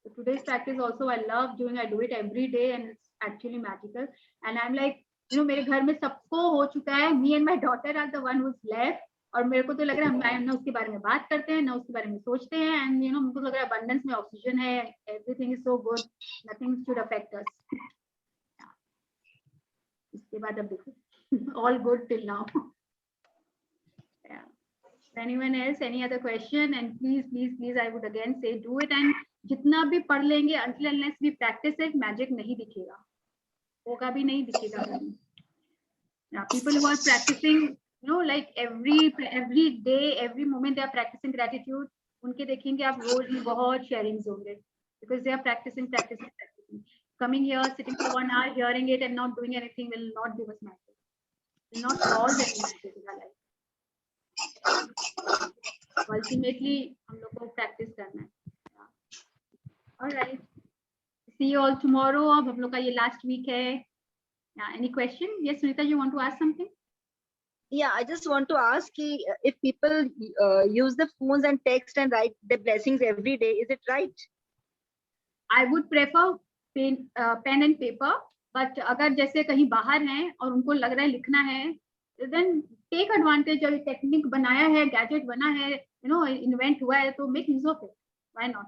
So today's practice also I love doing. I do it every day and it's actually magical. And I'm like, you know, मेरे घर में सबको हो चुका है. Me and my daughter are the one who's left. और मेरे को तो लग रहा है हम ना उसके बारे में बात करते हैं, ना उसके बारे में सोचते हैं. And you know, मुझको लग रहा है abundance में ऑक्सीजन है. Everything is so good. Nothing should affect us. इसके बाद अब देखो, all good till now. Yeah. Anyone else, any other question? And please I would again say do it. And जितना भी पढ़ लेंगे until unless we practice it, magic नहीं दिखेगा, होगा भी नहीं दिखेगा। Now people who are practicing, you know, like every day, every moment they are practicing gratitude, उनके देखेंगे आप रोज ही बहुत sharings होंगे, because they are practicing. Coming here, sitting for 1 hour, hearing it and not doing anything will not give us magic, will not solve any magic in our life. Ultimately हम लोग को practice करना है। Alright, see you all tomorrow. अब हम लोग का ये लास्ट वीक है। Any question? Yes, Sunita, you want to ask something? Yeah, I just want to ask if people use the phones and text and write their blessings every day, is it right? I would prefer pen and paper, but अगर जैसे कहीं बाहर हैं और उनको लग रहा है लिखना है, then take advantage of technique बनाया है, गैजेट बना है, you know, इन्वेंट हुआ है, तो make use of it. Why not?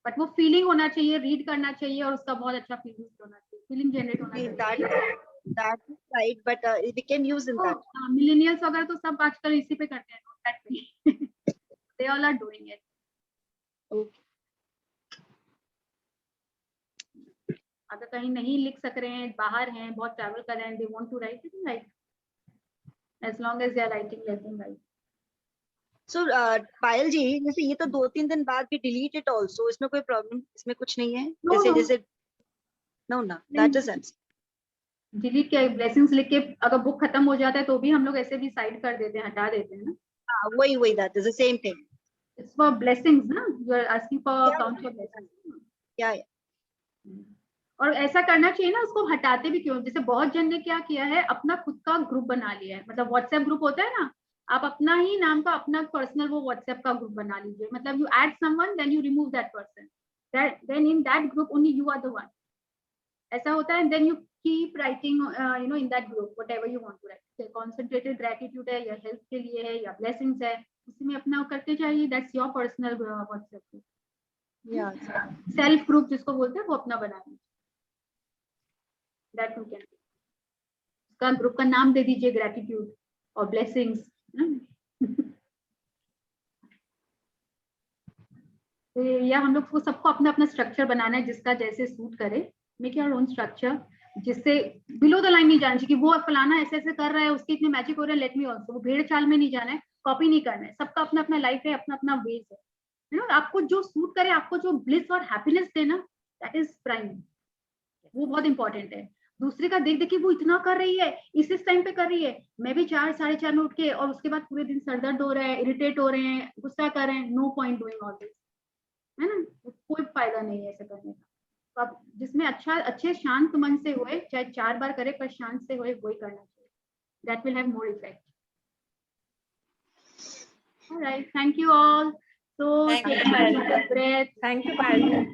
But वो फीलिंग होना चाहिए, रीड करना चाहिए और उसका बहुत अच्छा फीलिंग होना चाहिए, फीलिंग जनरेट होना चाहिए। That is right, but we can use in that. Millennials वगैरह तो सब आजकल इसी पे करते हैं, they all are doing it. Okay. अगर कहीं नहीं लिख सक रहे हैं, बाहर हैं, बहुत ट्रैवल कर रहे हैं, they want to write it, right? As long as they are writing, let them write. So पायल जी, जैसे ये तो 2-3 दिन बाद भी delete it also, इसमें कोई प्रॉब्लम, इसमें कुछ नहीं है? जैसे no, that is it. Delete के ब्लेसिंग्स लिख के अगर बुक खत्म हो जाता है तो भी हम लोग ऐसे भी साइड कर देते हैं, हटा देते हैं ना। हाँ, वही that is the same thing. It's for blessings, ना? You are asking for count for blessings. Yeah. और ऐसा करना चाहिए ना, उसको हटाते भी क्यों? जैसे बहुत जन ने क्या किया है, अपना खुद का ग्रुप बना लिया है, मतलब व्हाट्सएप ग्रुप होता है ना, आप अपना ही नाम का अपना पर्सनल वो व्हाट्सएप का ग्रुप बना लीजिए, मतलब you add someone then you remove that person, then in that group only you are the one, ऐसा होता है। Then you keep writing you know in that group whatever you want to write, concentrated gratitude है या health के लिए है या blessings है, उसमें अपना करते चाहिए, that's your personal WhatsApp group. Self group जिसको बोलते हैं वो अपना बना लीजिए, दैट यू कैन, उसका ग्रुप का नाम दे दीजिए ग्रेटिट्यूड और ब्लेसिंग्स। या हम लोग को सबको अपना अपना स्ट्रक्चर बनाना है, जिसका जैसे सूट करे, मेक योर ओन स्ट्रक्चर, जिससे बिलो द लाइन नहीं जाना चाहिए कि वो फलाना ऐसे ऐसे कर रहा है, उसके इतने मैजिक हो रहे हैं, लेट मी ऑल्सो, वो भेड़ चाल में नहीं जाना है, कॉपी नहीं करना है, सबका अपना अपना लाइफ है, अपना अपना वेज है, यू नो, आपको जो सूट करे, आपको जो ब्लिस और हैप्पीनेस देना, दैट इज प्राइम, वो बहुत इंपॉर्टेंट है। दूसरे का देख देख के वो इतना कर रही है, इस टाइम पे कर रही है, मैं भी 4 साढ़े 4 में उठ के, और उसके बाद पूरे दिन सरदर्द हो रहा है, इरिटेट हो रहे हैं, गुस्सा कर रहे हैं, no point doing all this, है ना, कोई फायदा नहीं है ऐसे करने का। तो आप जिसमें अच्छे शांत मन से होए, चाहे 4 बार करे पर शांत से होए, वही करना चाहिए, that will have more effect. Alright, thank you all. So Thank you, breath Thank you, Payal.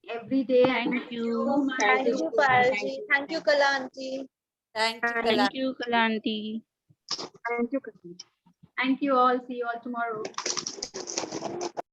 every day, and Thank you. Thank you, Payalji. Thank you, Kala aunty. Thank you, Kala. Thank you, Kalanti. Thank you, Kriti. thank you all, see you all tomorrow.